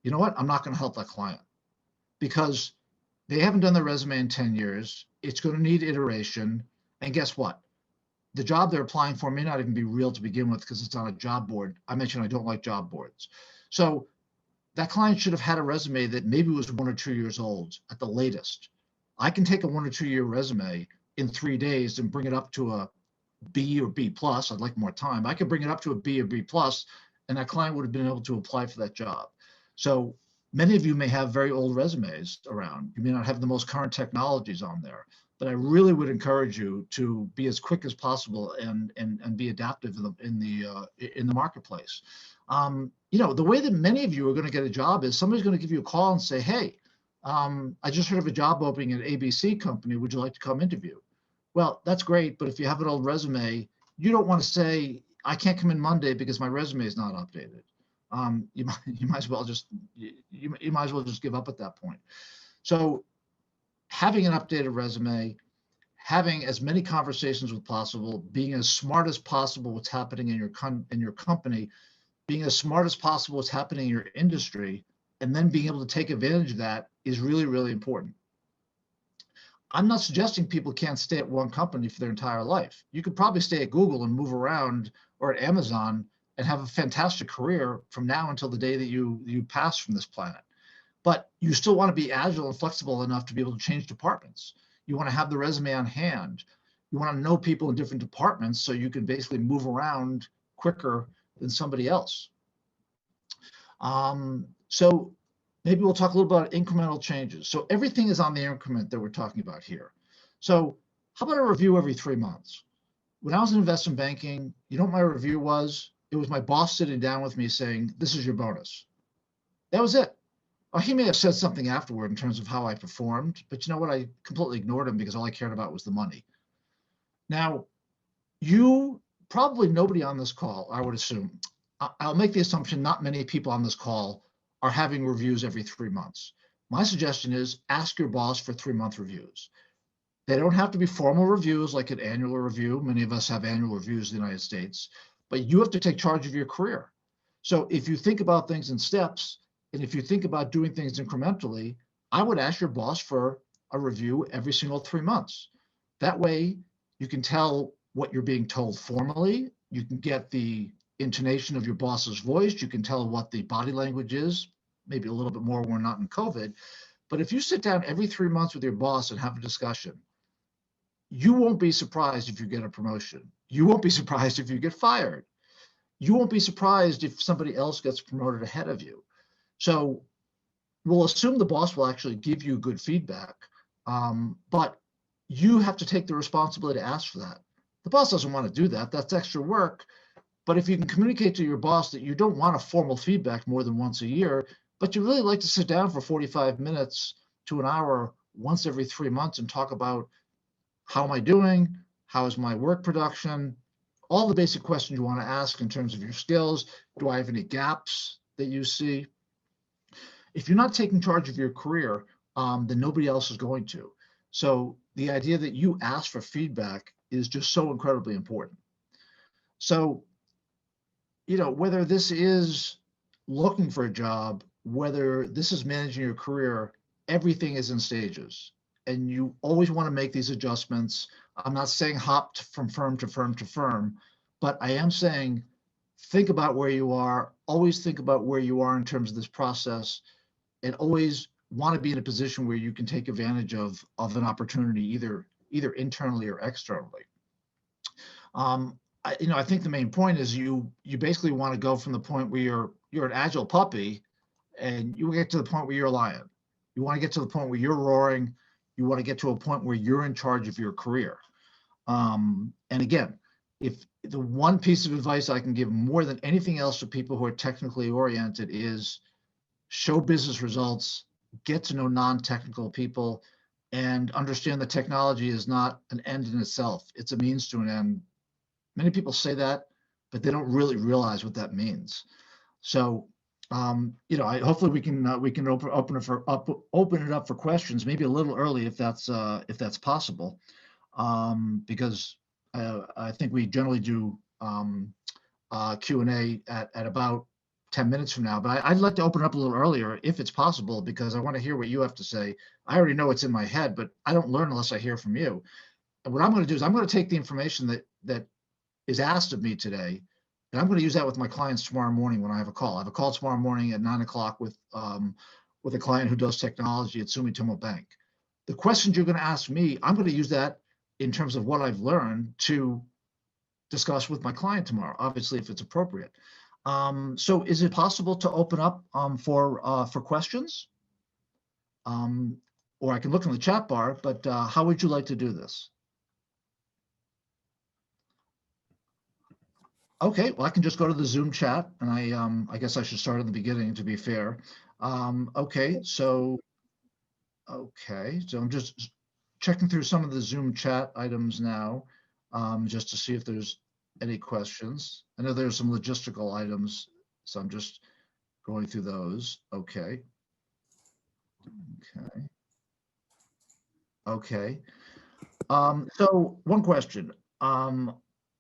You know what? I'm not going to help that client because they haven't done their resume in 10 years. It's going to need iteration. And guess what? The job they're applying for may not even be real to begin with because it's on a job board. I mentioned I don't like job boards. So that client should have had a resume that maybe was 1 or 2 years old at the latest. I can take a 1 or 2 year resume in 3 days and bring it up to a B or B plus. I'd like more time. I could bring it up to a B or B plus, and that client would have been able to apply for that job. So many of you may have very old resumes around. You may not have the most current technologies on there, but I really would encourage you to be as quick as possible and be adaptive in the marketplace. You know, the way that many of you are going to get a job is somebody's going to give you a call and say, hey, I just heard of a job opening at ABC company. Would you like to come interview? Well, that's great, but if you have an old resume, you don't want to say, I can't come in Monday because my resume is not updated. You might as well just give up at that point. So having an updated resume, having as many conversations as possible, being as smart as possible what's happening in your company, being as smart as possible what's happening in your industry, and then being able to take advantage of that is really, really important. I'm not suggesting people can't stay at one company for their entire life. You could probably stay at Google and move around, or at Amazon, and have a fantastic career from now until the day that you pass from this planet. But you still want to be agile and flexible enough to be able to change departments. You want to have the resume on hand. You want to know people in different departments so you can basically move around quicker than somebody else. So maybe we'll talk a little about incremental changes. So everything is on the increment that we're talking about here. So how about a review every 3 months? When I was in investment banking, you know what my review was? It was my boss sitting down with me saying, this is your bonus. That was it. He may have said something afterward in terms of how I performed, but you know what? I completely ignored him because all I cared about was the money. Now, nobody on this call, I would assume, I'll make the assumption not many people on this call are having reviews every 3 months. My suggestion is ask your boss for 3-month reviews. They don't have to be formal reviews like an annual review. Many of us have annual reviews in the United States, but you have to take charge of your career. So if you think about things in steps, and if you think about doing things incrementally, I would ask your boss for a review every single 3 months. That way you can tell what you're being told formally. You can get the intonation of your boss's voice. You can tell what the body language is, maybe a little bit more when we're not in COVID. But if you sit down every 3 months with your boss and have a discussion, you won't be surprised if you get a promotion. You won't be surprised if you get fired. You won't be surprised if somebody else gets promoted ahead of you. So we'll assume the boss will actually give you good feedback, but you have to take the responsibility to ask for that. The boss doesn't want to do that. That's extra work. But if you can communicate to your boss that you don't want a formal feedback more than once a year, but you really like to sit down for 45 minutes to an hour once every 3 months and talk about how am I doing? How is my work production? All the basic questions you want to ask in terms of your skills. Do I have any gaps that you see? If you're not taking charge of your career, then nobody else is going to. So the idea that you ask for feedback is just so incredibly important. So, you know, whether this is looking for a job, whether this is managing your career, everything is in stages. And you always want to make these adjustments. I'm not saying hop from firm to firm to firm, but I am saying think about where you are. Always think about where you are in terms of this process, and always want to be in a position where you can take advantage of an opportunity, either internally or externally. I think the main point is you basically want to go from the point where you're an agile puppy, and you get to the point where you're a lion. You want to get to the point where you're roaring. You want to get to a point where you're in charge of your career. And again, if the one piece of advice I can give more than anything else to people who are technically oriented is show business results, get to know non-technical people, and understand that technology is not an end in itself. It's a means to an end. Many people say that, but they don't really realize what that means. So, hopefully we can open it up for questions, maybe a little early if that's possible, because I think we generally do Q&A at about 10 minutes from now. But I'd like to open up a little earlier if it's possible, because I want to hear what you have to say. I already know what's in my head, but I don't learn unless I hear from you. And what I'm going to do is I'm going to take the information that is asked of me today, and I'm going to use that with my clients tomorrow morning when I have a call. I have a call tomorrow morning at 9 o'clock with a client who does technology at Sumitomo Bank. The questions you're going to ask me, I'm going to use that in terms of what I've learned to discuss with my client tomorrow, obviously, if it's appropriate. So is it possible to open up for questions? Or I can look in the chat bar, but how would you like to do this? Okay, well, I can just go to the Zoom chat, and I guess I should start at the beginning to be fair. Okay, so I'm just checking through some of the Zoom chat items now, just to see if there's any questions. I know there's some logistical items, so I'm just going through those. Okay. So one question.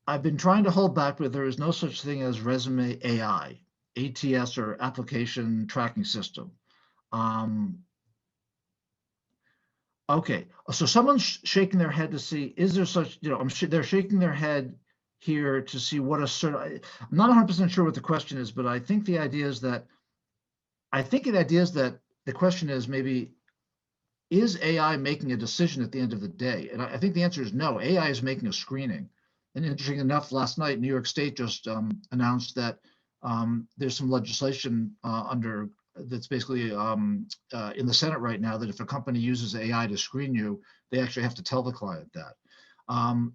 I've been trying to hold back, but there is no such thing as resume AI, ATS, or application tracking system. Okay, so someone's shaking their head to see, is there such, they're shaking their head here to see what a certain, I'm not 100% sure what the question is, but I think the idea is that, the question is maybe, is AI making a decision at the end of the day? And I think the answer is no, AI is making a screening. And interesting enough, last night, New York State just announced that there's some legislation that's basically in the Senate right now, that if a company uses AI to screen you, they actually have to tell the client that.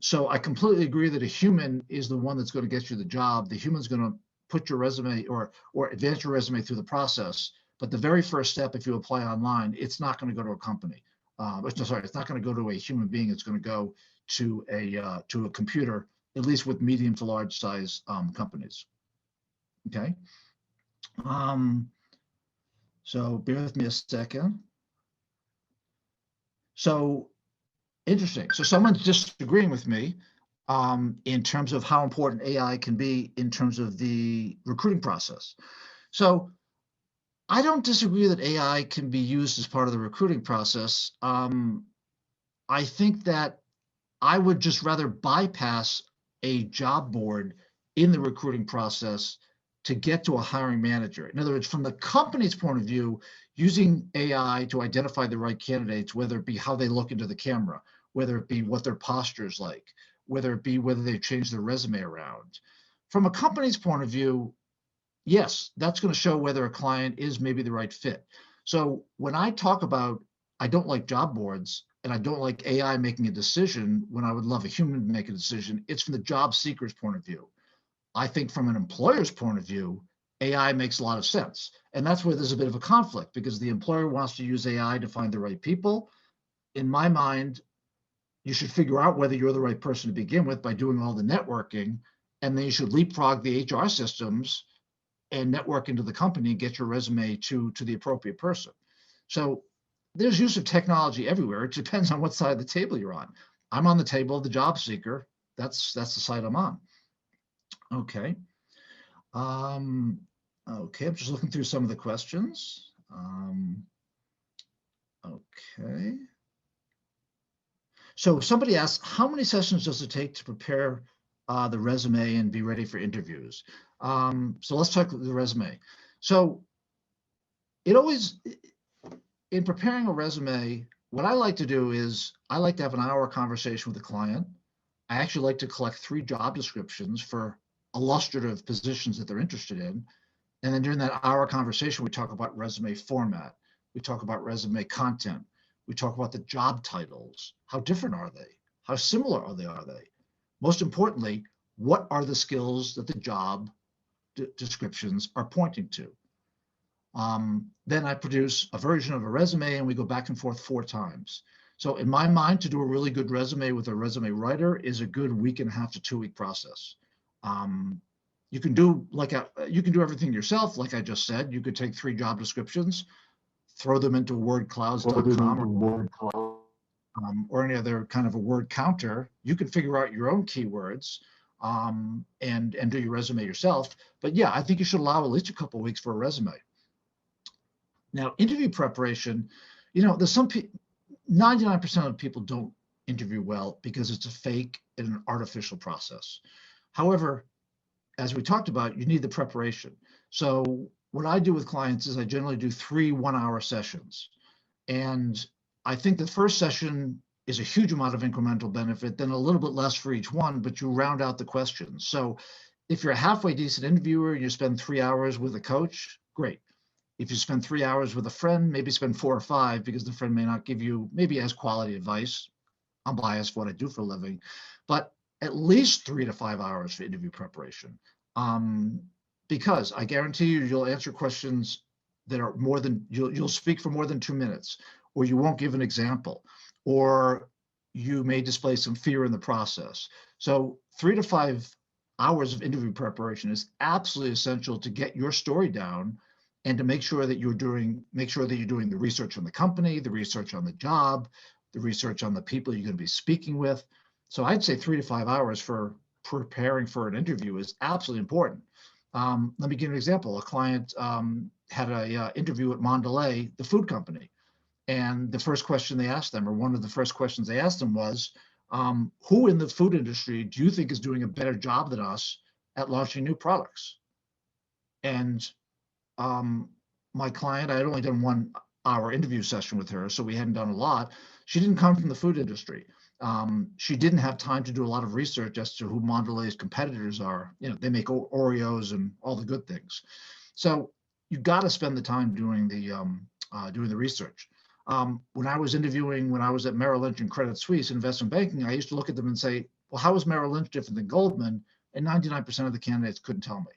So I completely agree that a human is the one that's going to get you the job. The human's going to put your resume or advance your resume through the process. But the very first step, if you apply online, it's not going to go to a company. It's not going to go to a human being. It's going to go to a computer, at least with medium to large size companies. Okay. So bear with me a second. So interesting. So someone's disagreeing with me in terms of how important AI can be in terms of the recruiting process. So I don't disagree that AI can be used as part of the recruiting process. I think that I would just rather bypass a job board in the recruiting process to get to a hiring manager. In other words, from the company's point of view, using AI to identify the right candidates, whether it be how they look into the camera, whether it be what their posture is like, whether it be whether they've changed their resume around. From a company's point of view, yes, that's going to show whether a client is maybe the right fit. So when I talk about, I don't like job boards and I don't like AI making a decision when I would love a human to make a decision, it's from the job seeker's point of view. I think from an employer's point of view, AI makes a lot of sense. And that's where there's a bit of a conflict, because the employer wants to use AI to find the right people. In my mind, you should figure out whether you're the right person to begin with by doing all the networking, and then you should leapfrog the HR systems and network into the company and get your resume to the appropriate person. So there's use of technology everywhere. It depends on what side of the table you're on. I'm on the table of the job seeker. That's the side I'm on. Okay. Okay, I'm just looking through some of the questions. Okay. So somebody asked, how many sessions does it take to prepare the resume and be ready for interviews? So let's talk the resume. So in preparing a resume, what I like to do is I like to have an hour conversation with the client. I actually like to collect 3 job descriptions for illustrative positions that they're interested in. And then during that hour conversation, we talk about resume format. We talk about resume content. We talk about the job titles. How different are they? How similar are they? Most importantly, what are the skills that the job descriptions are pointing to? Then I produce a version of a resume and we go back and forth 4 times. So in my mind, to do a really good resume with a resume writer is a good 1.5 to 2 week process. You can do everything yourself, like I just said. You could take 3 job descriptions, throw them into wordclouds.com or any other kind of a word counter. You can figure out your own keywords and do your resume yourself. But yeah, I think you should allow at least a couple of weeks for a resume. Now, interview preparation, there's 99% of people don't interview well because it's a fake and an artificial process. However, as we talked about, you need the preparation. So what I do with clients is I generally do 3 1-hour sessions. And I think the first session is a huge amount of incremental benefit, then a little bit less for each one, but you round out the questions. So if you're a halfway decent interviewer and you spend 3 hours with a coach, great. If you spend 3 hours with a friend, maybe spend 4 or 5 because the friend may not give you maybe as quality advice. I'm biased for what I do for a living, but at least 3 to 5 hours for interview preparation. Because I guarantee you'll answer questions that are more than, you'll speak for more than 2 minutes, or you won't give an example, or you may display some fear in the process. So 3 to 5 hours of interview preparation is absolutely essential to get your story down and to make sure that you're doing the research on the company, the research on the job, the research on the people you're going to be speaking with. So I'd say 3 to 5 hours for preparing for an interview is absolutely important. Let me give you an example. A client had an interview at Mondelez, the food company. And the first question they asked them, or one of the first questions they asked them was, who in the food industry do you think is doing a better job than us at launching new products? And my client, I had only done 1 hour interview session with her, so we hadn't done a lot. She didn't come from the food industry. She didn't have time to do a lot of research as to who Mondelez's competitors are. They make Oreos and all the good things. So you got to spend the time doing the research. When I was at Merrill Lynch and Credit Suisse investment banking, I used to look at them and say, well, how is Merrill Lynch different than Goldman? And 99% of the candidates couldn't tell me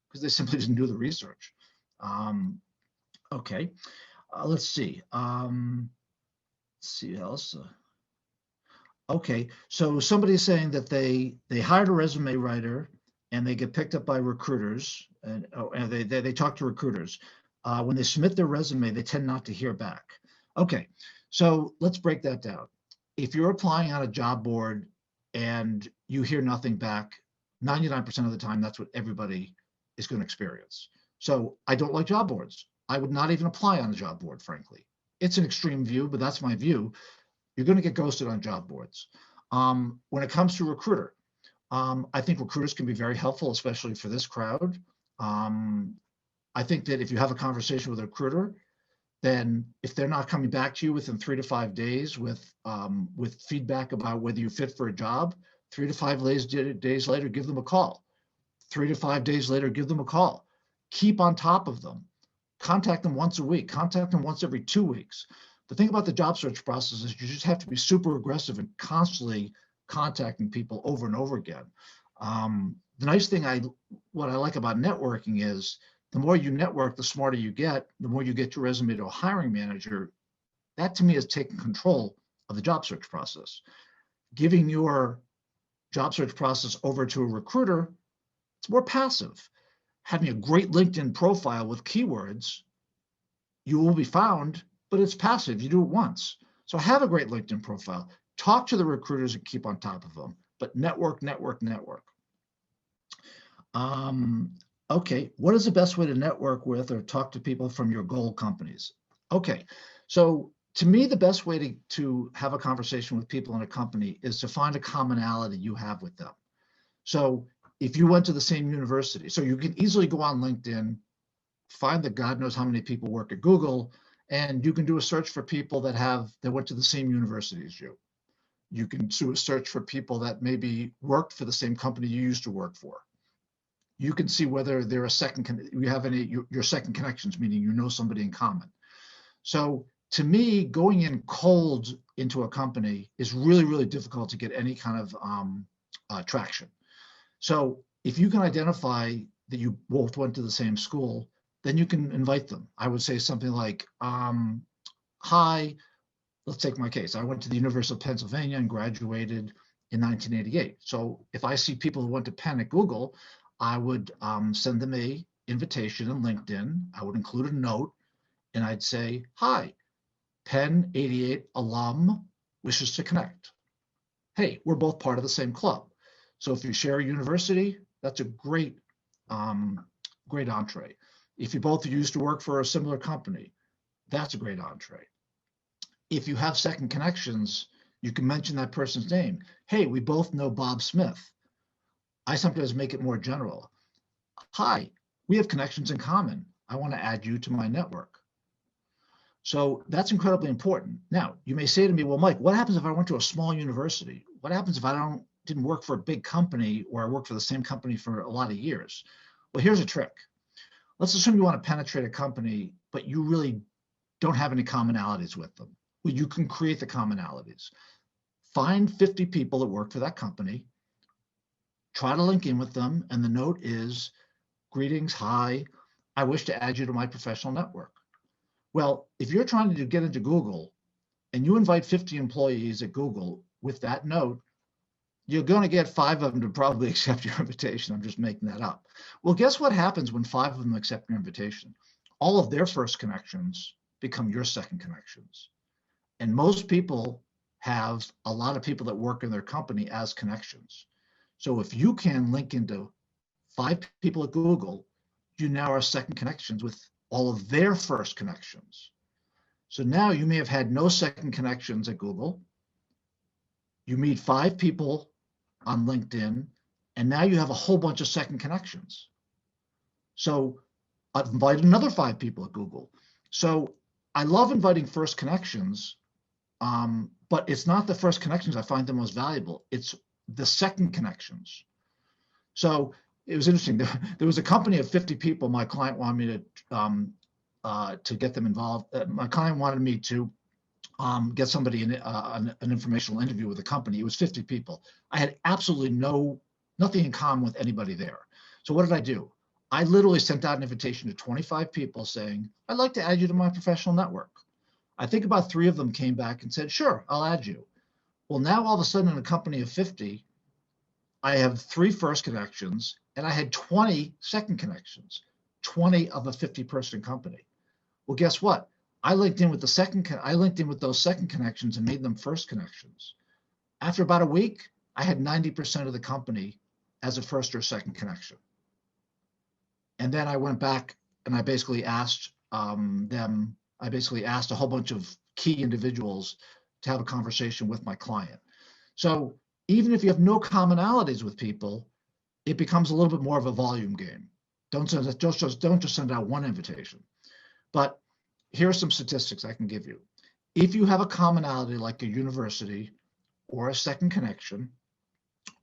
because they simply didn't do the research. Okay, let's see. Let's see else. Okay, so somebody's saying that they hired a resume writer and they get picked up by recruiters, and they talk to recruiters. When they submit their resume, they tend not to hear back. Okay, so let's break that down. If you're applying on a job board and you hear nothing back, 99% of the time, that's what everybody is going to experience. So I don't like job boards. I would not even apply on a job board, frankly. It's an extreme view, but that's my view. You're going to get ghosted on job boards. When it comes to recruiter, I think recruiters can be very helpful, especially for this crowd. I think that if you have a conversation with a recruiter, then if they're not coming back to you within 3 to 5 days with feedback about whether you fit for a job, 3 to 5 days later, give them a call. 3 to 5 days later, give them a call. Keep on top of them. Contact them once a week. Contact them once every 2 weeks. The thing about the job search process is you just have to be super aggressive and constantly contacting people over and over again. The nice thing what I like about networking is the more you network, the smarter you get, the more you get your resume to a hiring manager. That to me is taking control of the job search process. Giving your job search process over to a recruiter, it's more passive. Having a great LinkedIn profile with keywords, you will be found, but it's passive. You do it once. So have a great LinkedIn profile. Talk to the recruiters and keep on top of them, but network. Okay, what is the best way to network with or talk to people from your goal companies? Okay, so to me, the best way to have a conversation with people in a company is to find a commonality you have with them. So if you went to the same university, so you can easily go on LinkedIn, find that God knows how many people work at Google, and you can do a search for people that went to the same university as you. You can do a search for people that maybe worked for the same company you used to work for. You can see whether they're you have any, your second connections, meaning you know somebody in common. So to me, going in cold into a company is really, really difficult to get any kind of traction. So if you can identify that you both went to the same school, then you can invite them. I would say something like, hi, let's take my case. I went to the University of Pennsylvania and graduated in 1988. So if I see people who went to Penn at Google, I would send them a invitation in LinkedIn. I would include a note and I'd say, hi, Penn 88 alum wishes to connect. Hey, we're both part of the same club. So if you share a university, that's a great entree. If you both used to work for a similar company, that's a great entree. If you have second connections, you can mention that person's name. Hey, we both know Bob Smith. I sometimes make it more general. Hi, we have connections in common. I want to add you to my network. So that's incredibly important. Now, you may say to me, well, Mike, what happens if I went to a small university? What happens if I didn't work for a big company or I worked for the same company for a lot of years? Well, here's a trick. Let's assume you want to penetrate a company, but you really don't have any commonalities with them. Well, you can create the commonalities. Find 50 people that work for that company, try to link in with them, and the note is, greetings, hi, I wish to add you to my professional network. Well, if you're trying to get into Google and you invite 50 employees at Google with that note, you're going to get 5 of them to probably accept your invitation. I'm just making that up. Well, guess what happens when 5 of them accept your invitation? All of their first connections become your second connections. And most people have a lot of people that work in their company as connections. So if you can link into 5 people at Google, you now are second connections with all of their first connections. So now you may have had no second connections at Google. You meet 5 people on LinkedIn, and now you have a whole bunch of second connections. So I've invited another 5 people at Google. So I love inviting first connections, but it's not the first connections I find the most valuable. It's the second connections. So it was interesting. There was a company of 50 people. My client wanted me to get them involved. My client wanted me to get somebody in an informational interview with the company. It was 50 people. I had absolutely nothing in common with anybody there. So what did I do? I literally sent out an invitation to 25 people saying, I'd like to add you to my professional network. I think about 3 of them came back and said, sure, I'll add you. Well, now all of a sudden in a company of 50, I have 3 first connections and I had 20 second connections, 20 of a 50-person company. Well, guess what? I linked in with those second connections and made them first connections. After about a week, I had 90% of the company as a first or second connection. And then I went back and I basically asked a whole bunch of key individuals to have a conversation with my client. So even if you have no commonalities with people, it becomes a little bit more of a volume game. Don't just send out one invitation. But here are some statistics I can give you. If you have a commonality like a university or a second connection,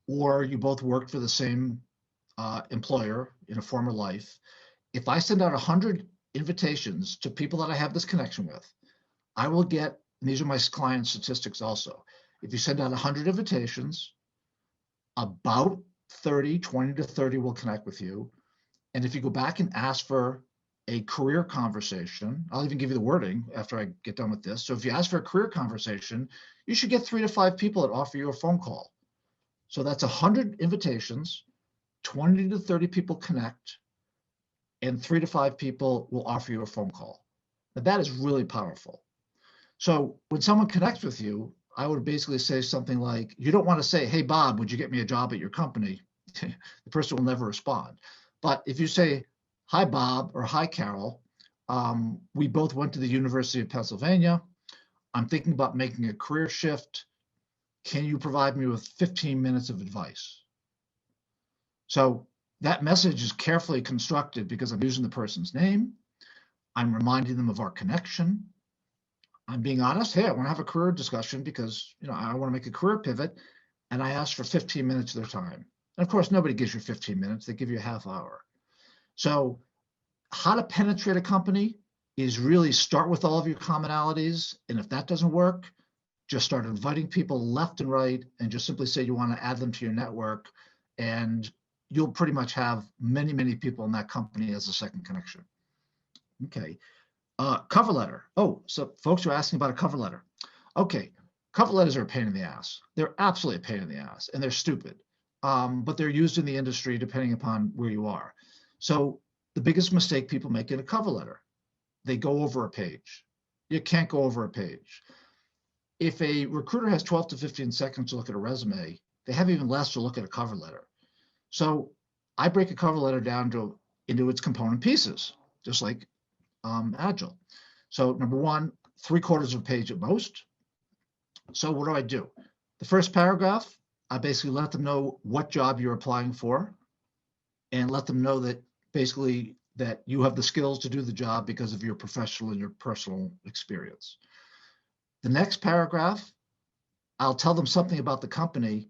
or you both worked for the same employer in a former life, if I send out 100 invitations to people that I have this connection with, I will get, and these are my client statistics also, if you send out 100 invitations, about 20 to 30 will connect with you. And if you go back and ask for a career conversation, I'll even give you the wording after I get done with this. So if you ask for a career conversation, you should get 3 to 5 people that offer you a phone call. So that's 100 invitations, 20 to 30 people connect, and 3 to 5 people will offer you a phone call. Now that is really powerful. So when someone connects with you, I would basically say something like, you don't want to say, hey, Bob, would you get me a job at your company? The person will never respond. But if you say, hi, Bob, or hi, Carol, we both went to the University of Pennsylvania. I'm thinking about making a career shift. Can you provide me with 15 minutes of advice? So that message is carefully constructed because I'm using the person's name. I'm reminding them of our connection. I'm being honest. Hey, I want to have a career discussion because, I want to make a career pivot, and I ask for 15 minutes of their time. And of course, nobody gives you 15 minutes. They give you a half hour. So how to penetrate a company is really start with all of your commonalities. And if that doesn't work, just start inviting people left and right and just simply say you want to add them to your network. And you'll pretty much have many, many people in that company as a second connection. Okay. Cover letter. Oh, so folks are asking about a cover letter. Okay. Cover letters are a pain in the ass. They're absolutely a pain in the ass, and they're stupid. But they're used in the industry depending upon where you are. So the biggest mistake people make in a cover letter, they go over a page. You can't go over a page. If a recruiter has 12 to 15 seconds to look at a resume, they have even less to look at a cover letter. So I break a cover letter down into its component pieces, just like Agile. So number one, 3/4 of a page at most. So what do? The first paragraph, I basically let them know what job you're applying for and let them know that basically that you have the skills to do the job because of your professional and your personal experience. The next paragraph, I'll tell them something about the company,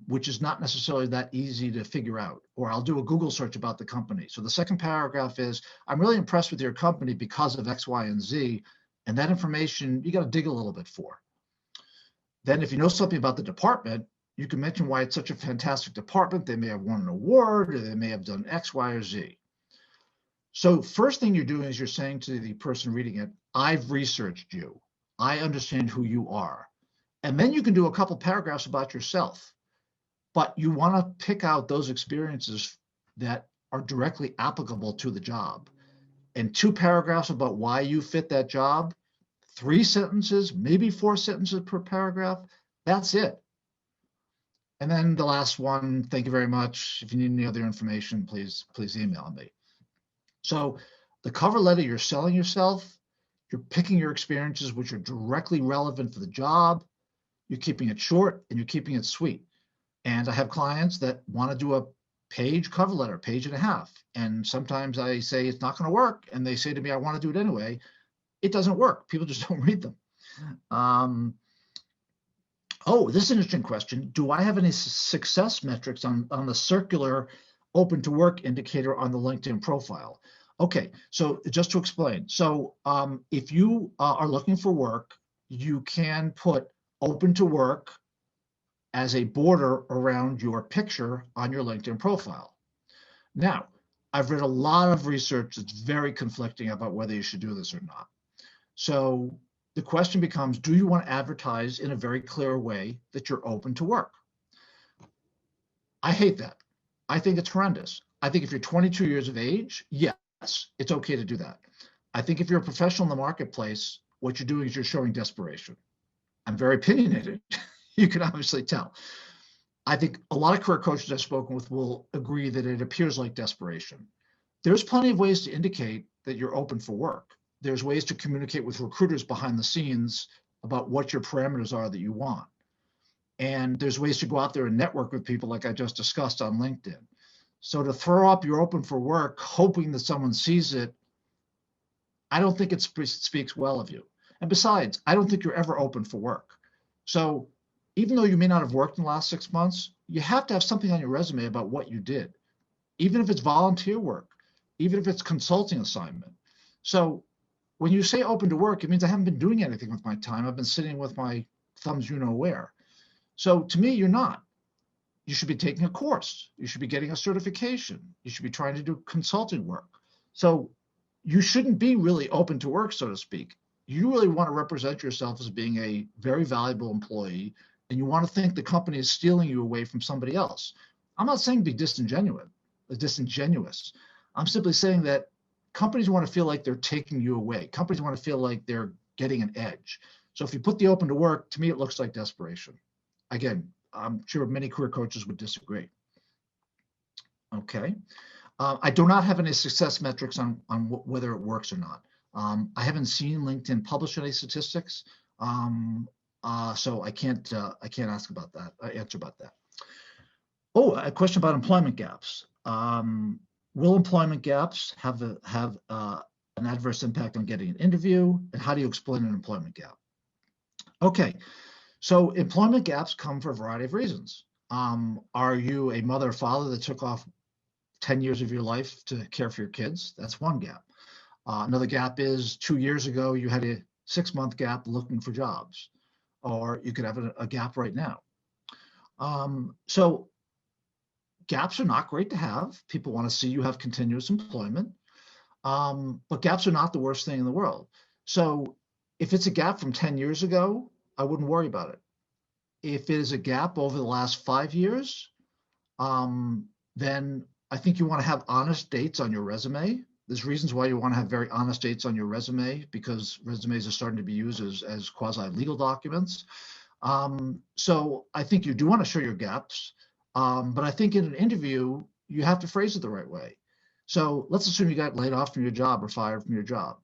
which is not necessarily that easy to figure out, or I'll do a Google search about the company. So the second paragraph is, I'm really impressed with your company because of X, Y, and Z, and that information you got to dig a little bit for. Then if you know something about the department, you can mention why it's such a fantastic department. They may have won an award, or they may have done X, Y, or Z. So first thing you're doing is you're saying to the person reading it, I've researched you. I understand who you are. And then you can do a couple paragraphs about yourself. But you want to pick out those experiences that are directly applicable to the job. And 2 paragraphs about why you fit that job, 3 sentences, maybe 4 sentences per paragraph. That's it. And then the last one, thank you very much. If you need any other information, please email me. So the cover letter, you're selling yourself. You're picking your experiences which are directly relevant for the job. You're keeping it short and you're keeping it sweet. And I have clients that want to do a page cover letter, 1.5 pages. And sometimes I say it's not going to work. And they say to me, I want to do it anyway. It doesn't work. People just don't read them. Oh, this is an interesting question. Do I have any success metrics on the circular open to work indicator on the LinkedIn profile? Okay, so just to explain. So if you are looking for work, you can put open to work as a border around your picture on your LinkedIn profile. Now, I've read a lot of research that's very conflicting about whether you should do this or not. So the question becomes, do you want to advertise in a very clear way that you're open to work? I hate that. I think it's horrendous. I think if you're 22 years of age, yes, it's okay to do that. I think if you're a professional in the marketplace, what you're doing is you're showing desperation. I'm very opinionated. You can obviously tell. I think a lot of career coaches I've spoken with will agree that it appears like desperation. There's plenty of ways to indicate that you're open for work. There's ways to communicate with recruiters behind the scenes about what your parameters are that you want. And there's ways to go out there and network with people like I just discussed on LinkedIn. So to throw up you're open for work, hoping that someone sees it, I don't think it speaks well of you. And besides, I don't think you're ever open for work. So even though you may not have worked in the last 6 months, you have to have something on your resume about what you did, even if it's volunteer work, even if it's consulting assignment. So when you say open to work, it means I haven't been doing anything with my time. I've been sitting with my thumbs, you know where. So to me, you're not. You should be taking a course. You should be getting a certification. You should be trying to do consulting work. So you shouldn't be really open to work, so to speak. You really want to represent yourself as being a very valuable employee, and you want to think the company is stealing you away from somebody else. I'm not saying be disingenuous. I'm simply saying that companies want to feel like they're taking you away. Companies want to feel like they're getting an edge. So if you put the open to work, to me, it looks like desperation. Again, I'm sure many career coaches would disagree. Okay. I do not have any success metrics on whether it works or not. I haven't seen LinkedIn publish any statistics, so I can't answer about that. Oh, a question about employment gaps. Will employment gaps have a an adverse impact on getting an interview, and how do you explain an employment gap? Okay, so employment gaps come for a variety of reasons. Are you a mother or father that took off 10 years of your life to care for your kids? That's one gap. Another gap is 2 years ago, you had a 6-month gap looking for jobs, or you could have a gap right now. So gaps are not great to have. People want to see you have continuous employment, but gaps are not the worst thing in the world. So if it's a gap from 10 years ago, I wouldn't worry about it. If it is a gap over the last 5 years, then I think you want to have honest dates on your resume. There's reasons why you want to have very honest dates on your resume, because resumes are starting to be used as quasi-legal documents. So I think you do want to show your gaps, but I think in an interview, you have to phrase it the right way. So let's assume you got laid off from your job or fired from your job.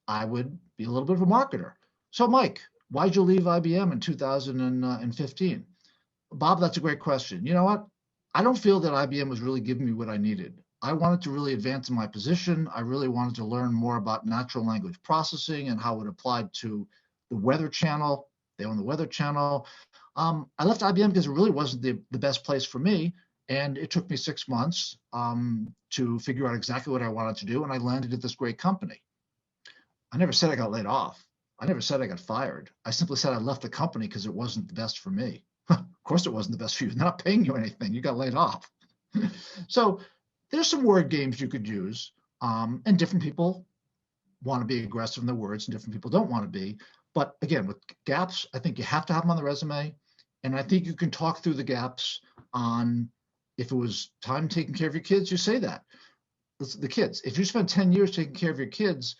I would be a little bit of a marketer. So Mike, why'd you leave IBM in 2015? Bob, that's a great question. You know what? I don't feel that IBM was really giving me what I needed. I wanted to really advance in my position. I really wanted to learn more about natural language processing and how it applied to the Weather Channel. They own the Weather Channel. I left IBM because it really wasn't the best place for me. And it took me 6 months to figure out exactly what I wanted to do. And I landed at this great company. I never said I got laid off. I never said I got fired. I simply said I left the company because it wasn't the best for me. Of course it wasn't the best for you. They're not paying you anything. You got laid off. So there's some word games you could use. And different people want to be aggressive in their words and different people don't want to be. But again, with gaps, I think you have to have them on the resume. And I think you can talk through the gaps on, if it was time taking care of your kids, you say that. The kids, if you spend 10 years taking care of your kids,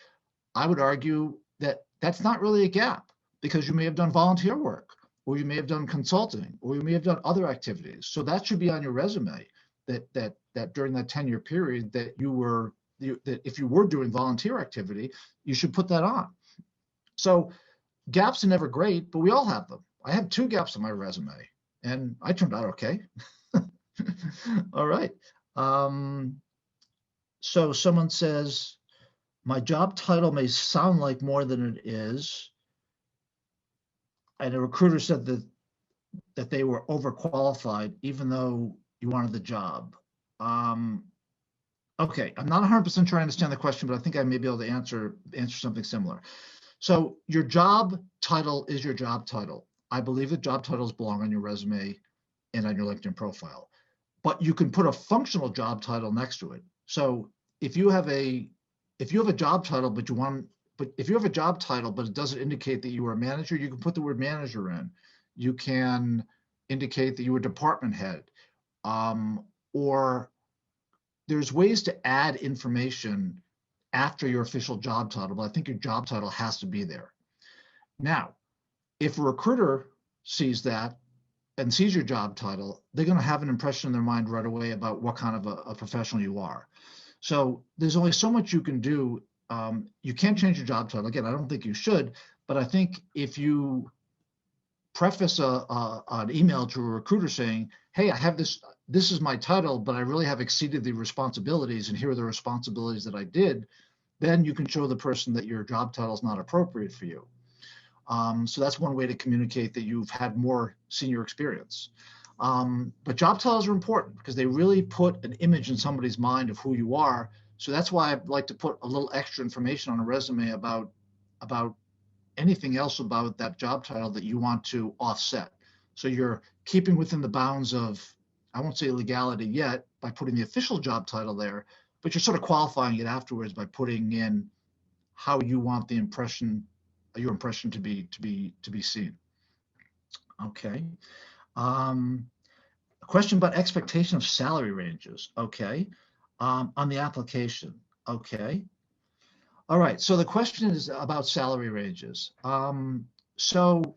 I would argue that that's not really a gap, because you may have done volunteer work, or you may have done consulting, or you may have done other activities. So that should be on your resume, that during that 10-year period that that if you were doing volunteer activity, you should put that on. So gaps are never great, but we all have them. I have 2 gaps on my resume, and I turned out okay. All right. So someone says, my job title may sound like more than it is. And a recruiter said that they were overqualified, even though you wanted the job. Okay, I'm not 100% sure I understand the question, but I think I may be able to answer something similar. So your job title is your job title. I believe that job titles belong on your resume and on your LinkedIn profile, but you can put a functional job title next to it. So if you have a job title, but if you have a job title, but it doesn't indicate that you were a manager, you can put the word manager in. You can indicate that you were department head, or there's ways to add information after your official job title, but I think your job title has to be there. Now, if a recruiter sees that and sees your job title, they're going to have an impression in their mind right away about what kind of a professional you are. So there's only so much you can do. You can't change your job title. Again, I don't think you should, but I think if you preface an email to a recruiter saying, hey, I have this is my title, but I really have exceeded the responsibilities, and here are the responsibilities that I did, then you can show the person that your job title is not appropriate for you. So that's one way to communicate that you've had more senior experience. But job titles are important because they really put an image in somebody's mind of who you are. So that's why I'd like to put a little extra information on a resume about anything else about that job title that you want to offset. So you're keeping within the bounds of, I won't say legality yet by putting the official job title there, but you're sort of qualifying it afterwards by putting in how you want the impression, your impression to be seen. Okay. A question about expectation of salary ranges. Okay. On the application. Okay. All right. So the question is about salary ranges. So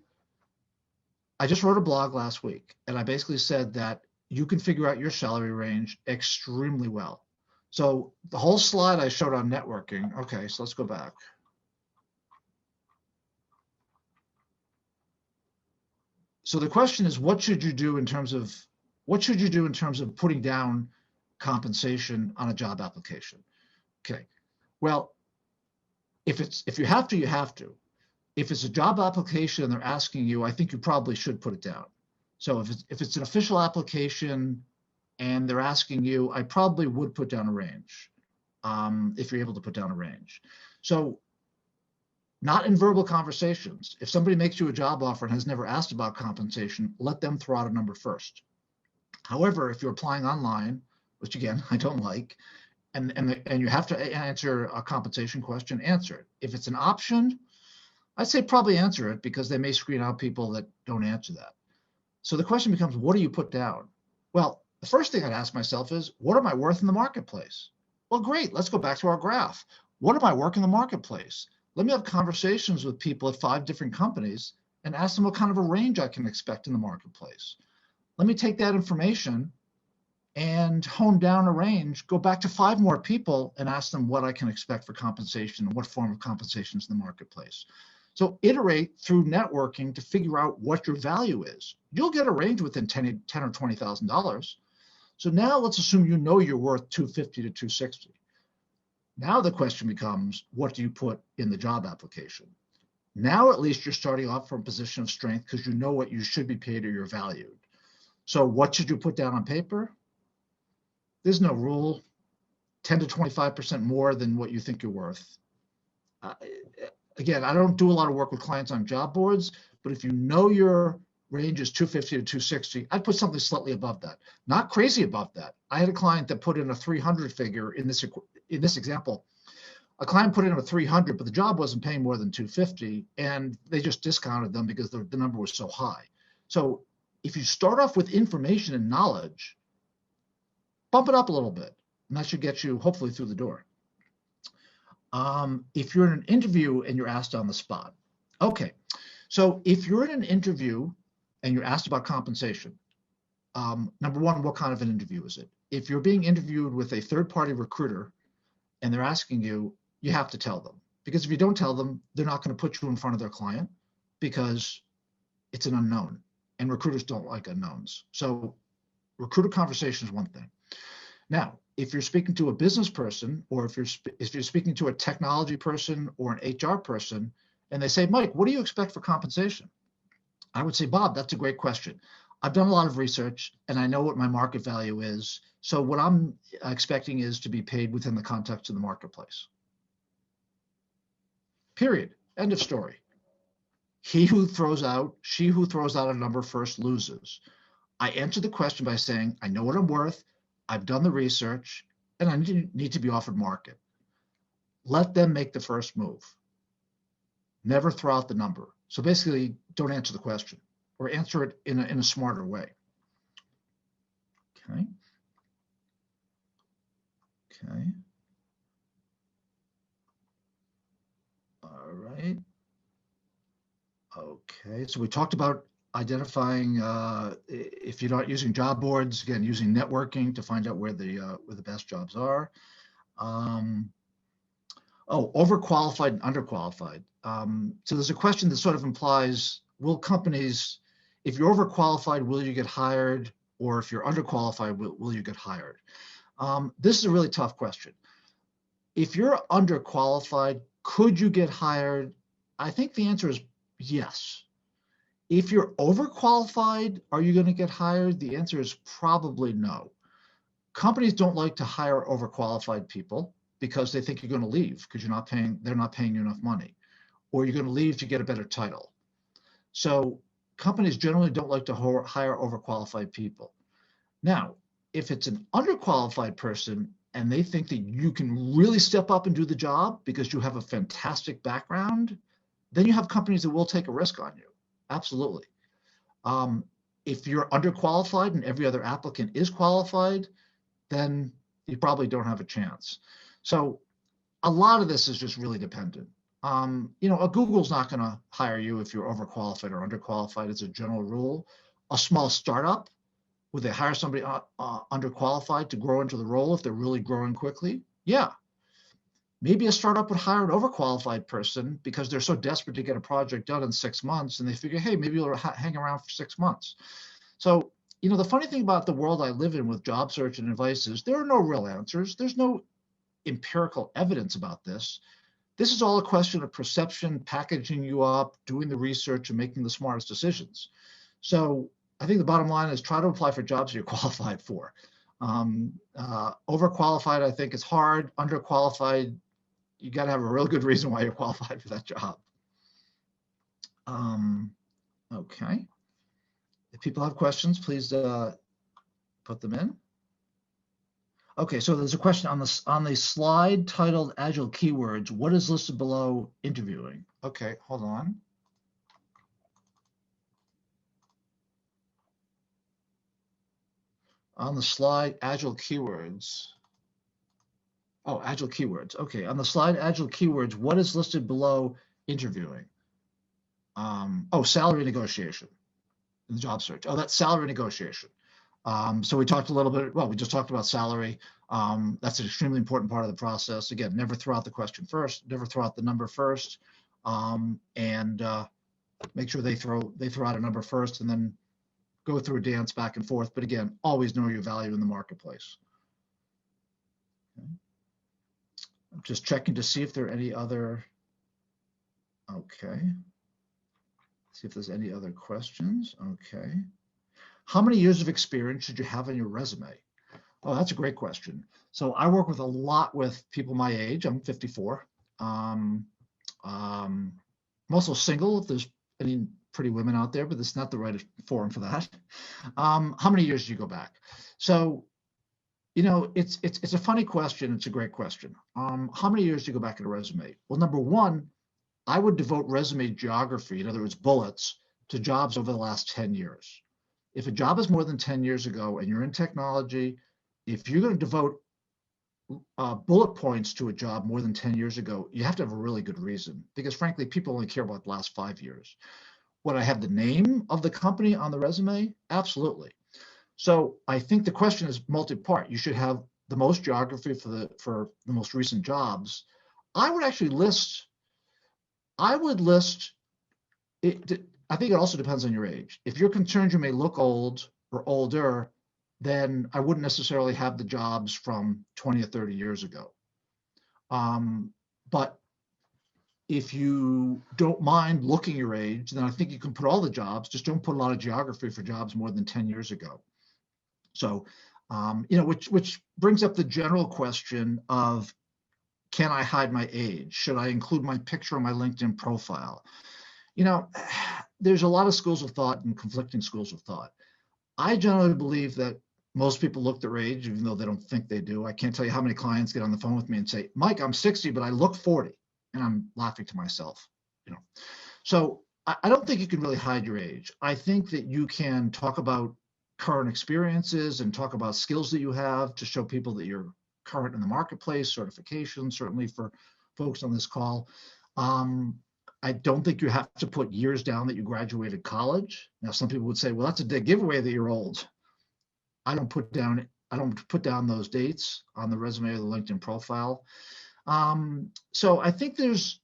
I just wrote a blog last week, and I basically said that you can figure out your salary range extremely well. So the whole slide I showed on networking. Okay. So let's go back. So the question is, what should you do in terms of putting down compensation on a job application? Okay. Well, if you have to, you have to. If it's a job application and they're asking you, I think you probably should put it down. So if it's an official application and they're asking you, I probably would put down a range, if you're able to put down a range. So not in verbal conversations. If somebody makes you a job offer and has never asked about compensation, let them throw out a number first. However, if you're applying online, which again, I don't like, and you have to answer a compensation question, answer it. If it's an option, I'd say probably answer it because they may screen out people that don't answer that. So the question becomes, what do you put down? Well, the first thing I'd ask myself is, what am I worth in the marketplace? Well, great, let's go back to our graph. What am I worth in the marketplace? Let me have conversations with people at 5 different companies and ask them what kind of a range I can expect in the marketplace. Let me take that information and hone down a range, go back to 5 more people and ask them what I can expect for compensation and what form of compensation is in the marketplace. So iterate through networking to figure out what your value is. You'll get a range within $10 or $20,000. So now let's assume you know you're worth $250 to $260. Now the question becomes, what do you put in the job application? Now at least you're starting off from a position of strength because you know what you should be paid or you're valued. So what should you put down on paper? There's no rule. 10 to 25% more than what you think you're worth. Again, I don't do a lot of work with clients on job boards, but if you know your range is 250 to 260, I'd put something slightly above that. Not crazy above that. I had a client that put in a 300 figure in this example. A client put in a 300, but the job wasn't paying more than 250, and they just discounted them because the number was so high. So if you start off with information and knowledge, bump it up a little bit, and that should get you hopefully through the door. If you're in an interview and you're asked on the spot. Okay, so if you're in an interview and you're asked about compensation, number one, what kind of an interview is it? If you're being interviewed with a third-party recruiter and they're asking you, you have to tell them. Because if you don't tell them, they're not going to put you in front of their client because it's an unknown. And recruiters don't like unknowns. So recruiter conversation is one thing. Now, if you're speaking to a business person, or if you're speaking to a technology person or an HR person, and they say, Mike, what do you expect for compensation? I would say, Bob, that's a great question. I've done a lot of research and I know what my market value is. So what I'm expecting is to be paid within the context of the marketplace. Period. End of story. She who throws out a number first loses. I answer the question by saying, I know what I'm worth. I've done the research and I need to be offered market. Let them make the first move. Never throw out the number. So basically, don't answer the question or answer it in a smarter way. Okay. Okay. All right. Okay. So we talked about identifying, if you're not using job boards, again, using networking to find out where the best jobs are. Overqualified and underqualified. So there's a question that sort of implies, will companies, if you're overqualified, will you get hired? Or if you're underqualified, will you get hired? This is a really tough question. If you're underqualified, could you get hired? I think the answer is yes. If you're overqualified, are you going to get hired? The answer is probably no. Companies don't like to hire overqualified people because they think you're going to leave because they're not paying you enough money, or you're going to leave to get a better title. So companies generally don't like to hire overqualified people. Now, if it's an underqualified person and they think that you can really step up and do the job because you have a fantastic background, then you have companies that will take a risk on you. Absolutely. If you're underqualified and every other applicant is qualified, then you probably don't have a chance. So a lot of this is just really dependent. A Google's not going to hire you if you're overqualified or underqualified as a general rule. A small startup, would they hire somebody underqualified to grow into the role if they're really growing quickly? Yeah. Maybe a startup would hire an overqualified person because they're so desperate to get a project done in 6 months, and they figure, hey, maybe you'll hang around for 6 months. So, the funny thing about the world I live in with job search and advice is there are no real answers. There's no empirical evidence about this. This is all a question of perception, packaging you up, doing the research, and making the smartest decisions. So I think the bottom line is try to apply for jobs you're qualified for. Overqualified, I think, is hard. Underqualified, you got to have a real good reason why you're qualified for that job. Okay. If people have questions, please put them in. Okay, so there's a question on the slide titled Agile Keywords. What is listed below interviewing? Okay, hold on. On the slide, Agile Keywords. Oh, Agile Keywords. Okay, on the slide, Agile Keywords, what is listed below interviewing? Oh, salary negotiation in the job search. Oh, that's salary negotiation. So we talked a little bit, well, we just talked about salary. That's an extremely important part of the process. Again, never throw out the question first, never throw out the number first, and make sure they throw out a number first and then go through a dance back and forth. But again, always know your value in the marketplace. Okay. I'm just checking to see if there are any other, okay. See if there's any other questions. Okay. How many years of experience should you have on your resume? Oh, that's a great question. So I work with a lot with people my age. I'm 54. I'm also single if there's any pretty women out there, but it's not the right forum for that. How many years do you go back? So, you know, it's a funny question. It's a great question. How many years do you go back in a resume? Well, number one, I would devote resume geography, in other words, bullets, to jobs over the last 10 years. If a job is more than 10 years ago and you're in technology, if you're going to devote bullet points to a job more than 10 years ago, you have to have a really good reason, because frankly, people only care about the last 5 years. Would I have the name of the company on the resume? Absolutely. So I think the question is multi-part. You should have the most geography for the most recent jobs. I would actually list it. I think it also depends on your age. If you're concerned you may look old or older, then I wouldn't necessarily have the jobs from 20 or 30 years ago. But if you don't mind looking your age, then I think you can put all the jobs, just don't put a lot of geography for jobs more than 10 years ago. So, you know, which brings up the general question of, can I hide my age? Should I include my picture on my LinkedIn profile? You know, there's a lot of schools of thought and conflicting schools of thought. I generally believe that most people look their age, even though they don't think they do. I can't tell you how many clients get on the phone with me and say, Mike, I'm 60, but I look 40. And I'm laughing to myself, you know. So I don't think you can really hide your age. I think that you can talk about current experiences and talk about skills that you have to show people that you're current in the marketplace, certification, certainly for folks on this call. I don't think you have to put years down that you graduated college. Now, some people would say, well, that's a dead giveaway that you're old. I don't put down those dates on the resume or the LinkedIn profile. So I think there's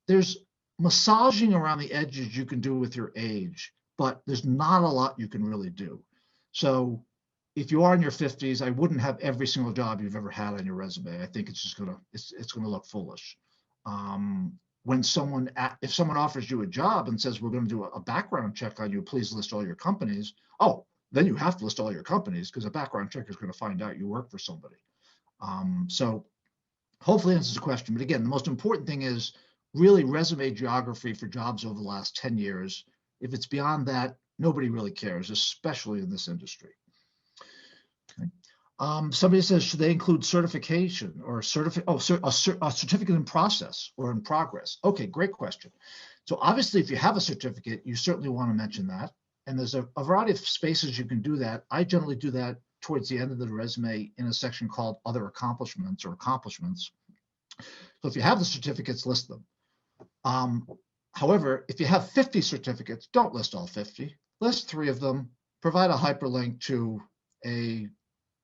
massaging around the edges you can do with your age, but there's not a lot you can really do. So if you are in your 50s, I wouldn't have every single job you've ever had on your resume. I think it's just it's gonna look foolish. When if someone offers you a job and says, we're going to do a background check on you, please list all your companies. Oh, then you have to list all your companies, because a background check is going to find out you work for somebody. So hopefully answers the question. But again, the most important thing is really resume geography for jobs over the last 10 years. If it's beyond that, nobody really cares, especially in this industry. Okay. Somebody says, should they include certification or a certificate in process or in progress? Okay, great question. So obviously, if you have a certificate, you certainly want to mention that. And there's a variety of spaces you can do that. I generally do that towards the end of the resume in a section called other accomplishments or accomplishments. So if you have the certificates, list them. However, if you have 50 certificates, don't list all 50. List 3 of them. Provide a hyperlink to a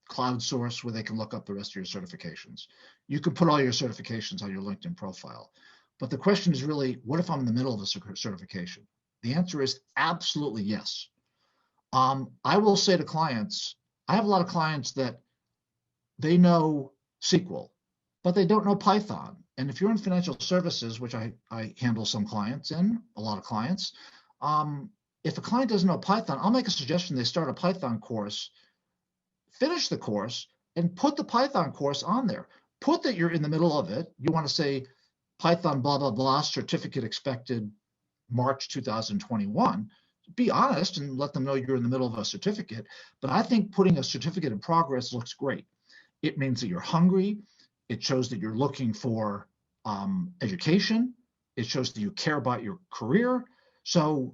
cloud source where they can look up the rest of your certifications. You can put all your certifications on your LinkedIn profile. But the question is really, what if I'm in the middle of a certification? The answer is absolutely yes. I will say to clients, I have a lot of clients that they know SQL, but they don't know Python. And if you're in financial services, which I handle some clients in, a lot of clients, if a client doesn't know Python, I'll make a suggestion they start a Python course, finish the course, and put the Python course on there. Put that you're in the middle of it. You want to say Python blah, blah, blah, certificate expected March 2021. Be honest and let them know you're in the middle of a certificate. But I think putting a certificate in progress looks great. It means that you're hungry. It shows that you're looking for education. It shows that you care about your career. So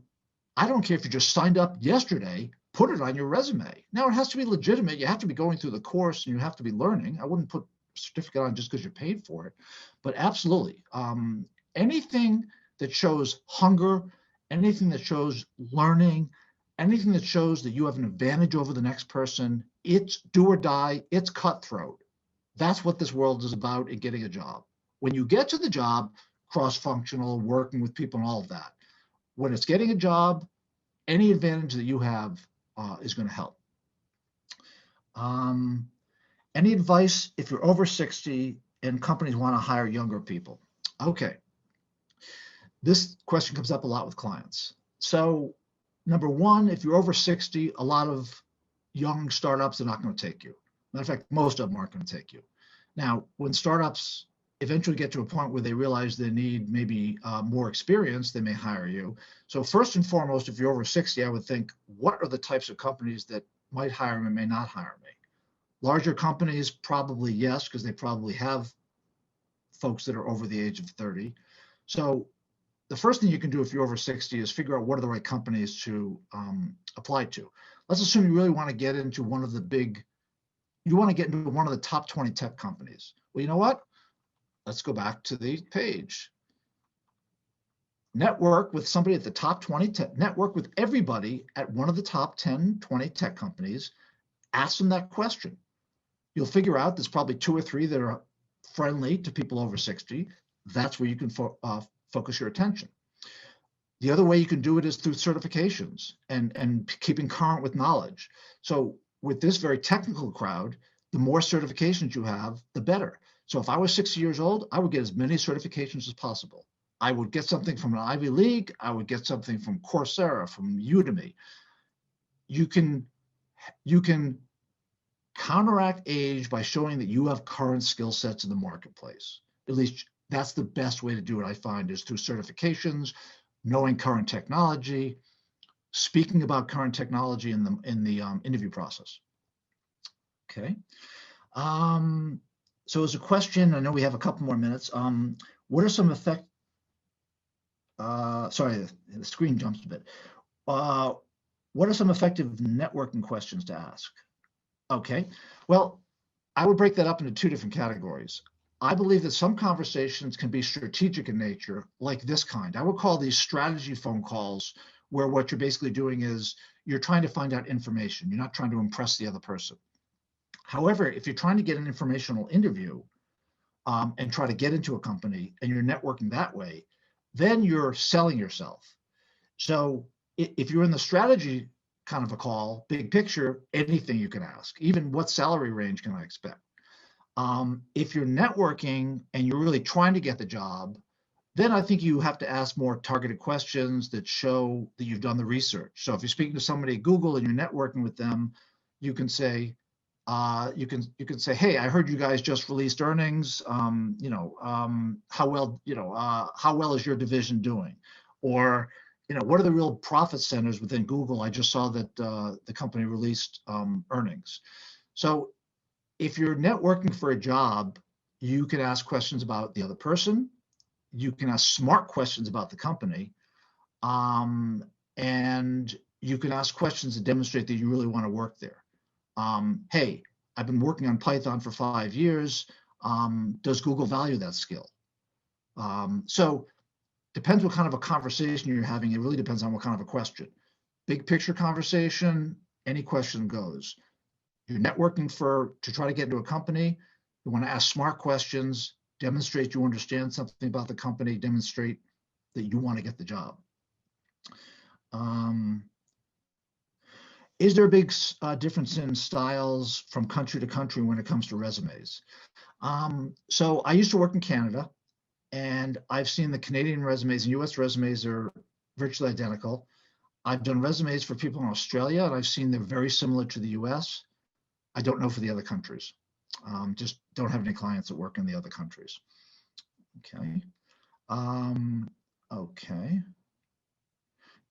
I don't care if you just signed up yesterday, put it on your resume. Now it has to be legitimate. You have to be going through the course and you have to be learning. I wouldn't put certificate on just because you're paid for it, but absolutely. Anything that shows hunger, anything that shows learning, anything that shows that you have an advantage over the next person, it's do or die, it's cutthroat. That's what this world is about in getting a job. When you get to the job, cross-functional, working with people and all of that. When it's getting a job, any advantage that you have is going to help. Any advice if you're over 60 and companies want to hire younger people? Okay. This question comes up a lot with clients. So number one, if you're over 60, a lot of young startups are not going to take you. Matter of fact, most of them aren't going to take you. Now, when startups eventually get to a point where they realize they need maybe more experience, they may hire you. So first and foremost, if you're over 60, I would think, what are the types of companies that might hire me and may not hire me? Larger companies, probably yes, because they probably have folks that are over the age of 30. So the first thing you can do if you're over 60 is figure out what are the right companies to apply to. Let's assume you really want to get into one of the big, you want to get into one of the top 20 tech companies. Well, you know what? Let's go back to the page. Network with somebody at the top 20, network with everybody at one of the top 10, 20 tech companies. Ask them that question. You'll figure out there's probably 2 or 3 that are friendly to people over 60. That's where you can focus your attention. The other way you can do it is through certifications and keeping current with knowledge. So with this very technical crowd, the more certifications you have, the better. So if I was 60 years old, I would get as many certifications as possible. I would get something from an Ivy League. I would get something from Coursera, from Udemy. You can counteract age by showing that you have current skill sets in the marketplace. At least that's the best way to do it, I find, is through certifications, knowing current technology, speaking about current technology in the interview process. Okay. So as a question, I know we have a couple more minutes. What are some sorry, the screen jumps a bit. What are some effective networking questions to ask? Okay, well, I would break that up into 2 different categories. I believe that some conversations can be strategic in nature, like this kind. I would call these strategy phone calls, where what you're basically doing is you're trying to find out information. You're not trying to impress the other person. However, if you're trying to get an informational interview and try to get into a company and you're networking that way, then you're selling yourself. So if you're in the strategy kind of a call, big picture, anything you can ask, even what salary range can I expect? If you're networking and you're really trying to get the job, then I think you have to ask more targeted questions that show that you've done the research. So if you're speaking to somebody at Google and you're networking with them, you can say, hey, I heard you guys just released earnings. How well is your division doing? Or, what are the real profit centers within Google? I just saw that the company released earnings. So if you're networking for a job, you can ask questions about the other person. You can ask smart questions about the company. And you can ask questions that demonstrate that you really want to work there. Hey, I've been working on Python for 5 years. Does Google value that skill? So depends what kind of a conversation you're having. It really depends on what kind of a question. Big picture conversation, any question goes. You're networking to try to get into a company. You want to ask smart questions, demonstrate you understand something about the company, demonstrate that you want to get the job. Is there a big difference in styles from country to country when it comes to resumes? So I used to work in Canada, and I've seen the Canadian resumes and US resumes are virtually identical. I've done resumes for people in Australia, and I've seen they're very similar to the US. I don't know for the other countries. Just don't have any clients that work in the other countries. Okay. Okay.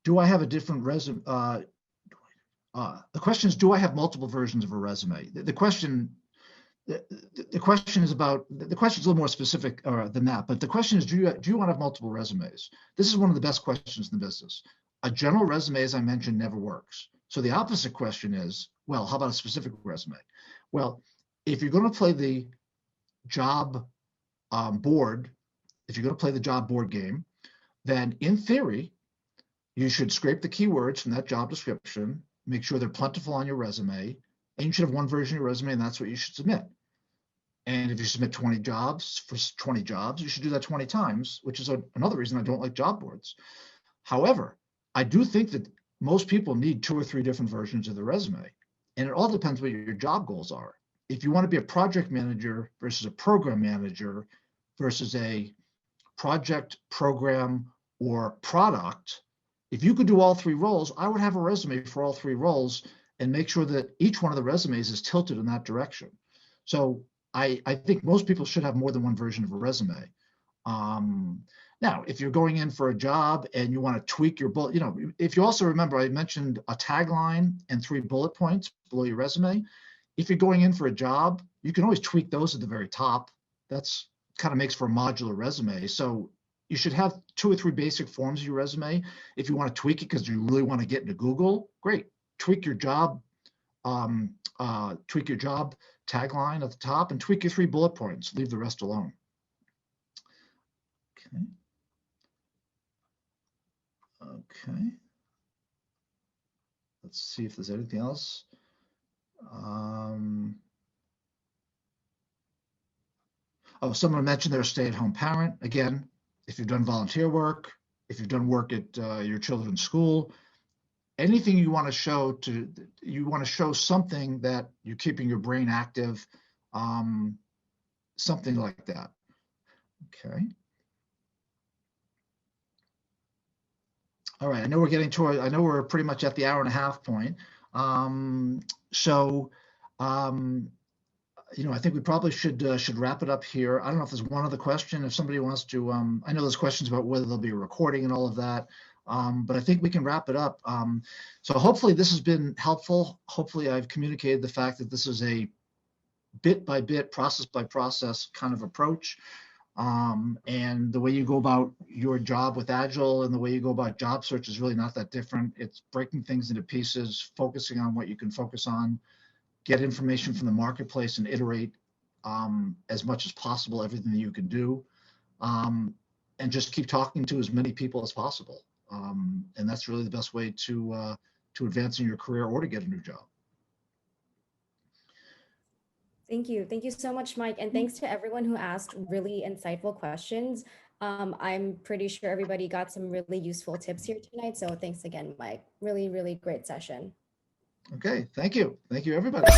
Do I have a different resume? The question is, do I have multiple versions of a resume? The question is about, the question is a little more specific than that, but the question is, do you want to have multiple resumes? This is one of the best questions in the business. A general resume, as I mentioned, never works. So the opposite question is, well, how about a specific resume? Well, if you're going to play the job board, if you're going to play the job board game, then in theory, you should scrape the keywords from that job description, make sure they're plentiful on your resume, and you should have one version of your resume, and that's what you should submit. And if you submit 20 jobs for 20 jobs, you should do that 20 times, which is another reason I don't like job boards. However, I do think that most people need 2 or 3 different versions of the resume, and it all depends what your job goals are. If you want to be a project manager versus a program manager versus a project, program, or product, if you could do all 3 roles, I would have a resume for all 3 roles and make sure that each one of the resumes is tilted in that direction. So I think most people should have more than one version of a resume. Now, if you're going in for a job and you want to tweak your bullet, if you also remember, I mentioned a tagline and 3 bullet points below your resume. If you're going in for a job, you can always tweak those at the very top. That's kind of makes for a modular resume. So you should have 2 or 3 basic forms of your resume. If you want to tweak it because you really want to get into Google, great. Tweak your job tagline at the top and tweak your 3 bullet points. Leave the rest alone. Okay. Okay. Let's see if there's anything else. Oh, someone mentioned they're a stay-at-home parent. Again, if you've done volunteer work, if you've done work at your children's school, anything you want to show something that you're keeping your brain active, something like that. Okay. All right, I know we're pretty much at the hour-and-a-half point. I think we probably should wrap it up here. I don't know if there's one other question. If somebody wants to, I know there's questions about whether there'll be a recording and all of that, but I think we can wrap it up. So hopefully this has been helpful. Hopefully I've communicated the fact that this is a bit by bit, process by process kind of approach. And the way you go about your job with Agile and the way you go about job search is really not that different. It's breaking things into pieces, focusing on what you can focus on, get information from the marketplace and iterate as much as possible, everything that you can do, and just keep talking to as many people as possible. And that's really the best way to advance in your career or to get a new job. Thank you. Thank you so much, Mike. And thanks to everyone who asked really insightful questions. I'm pretty sure everybody got some really useful tips here tonight. So thanks again, Mike. Really, really great session. Okay, thank you. Thank you, everybody.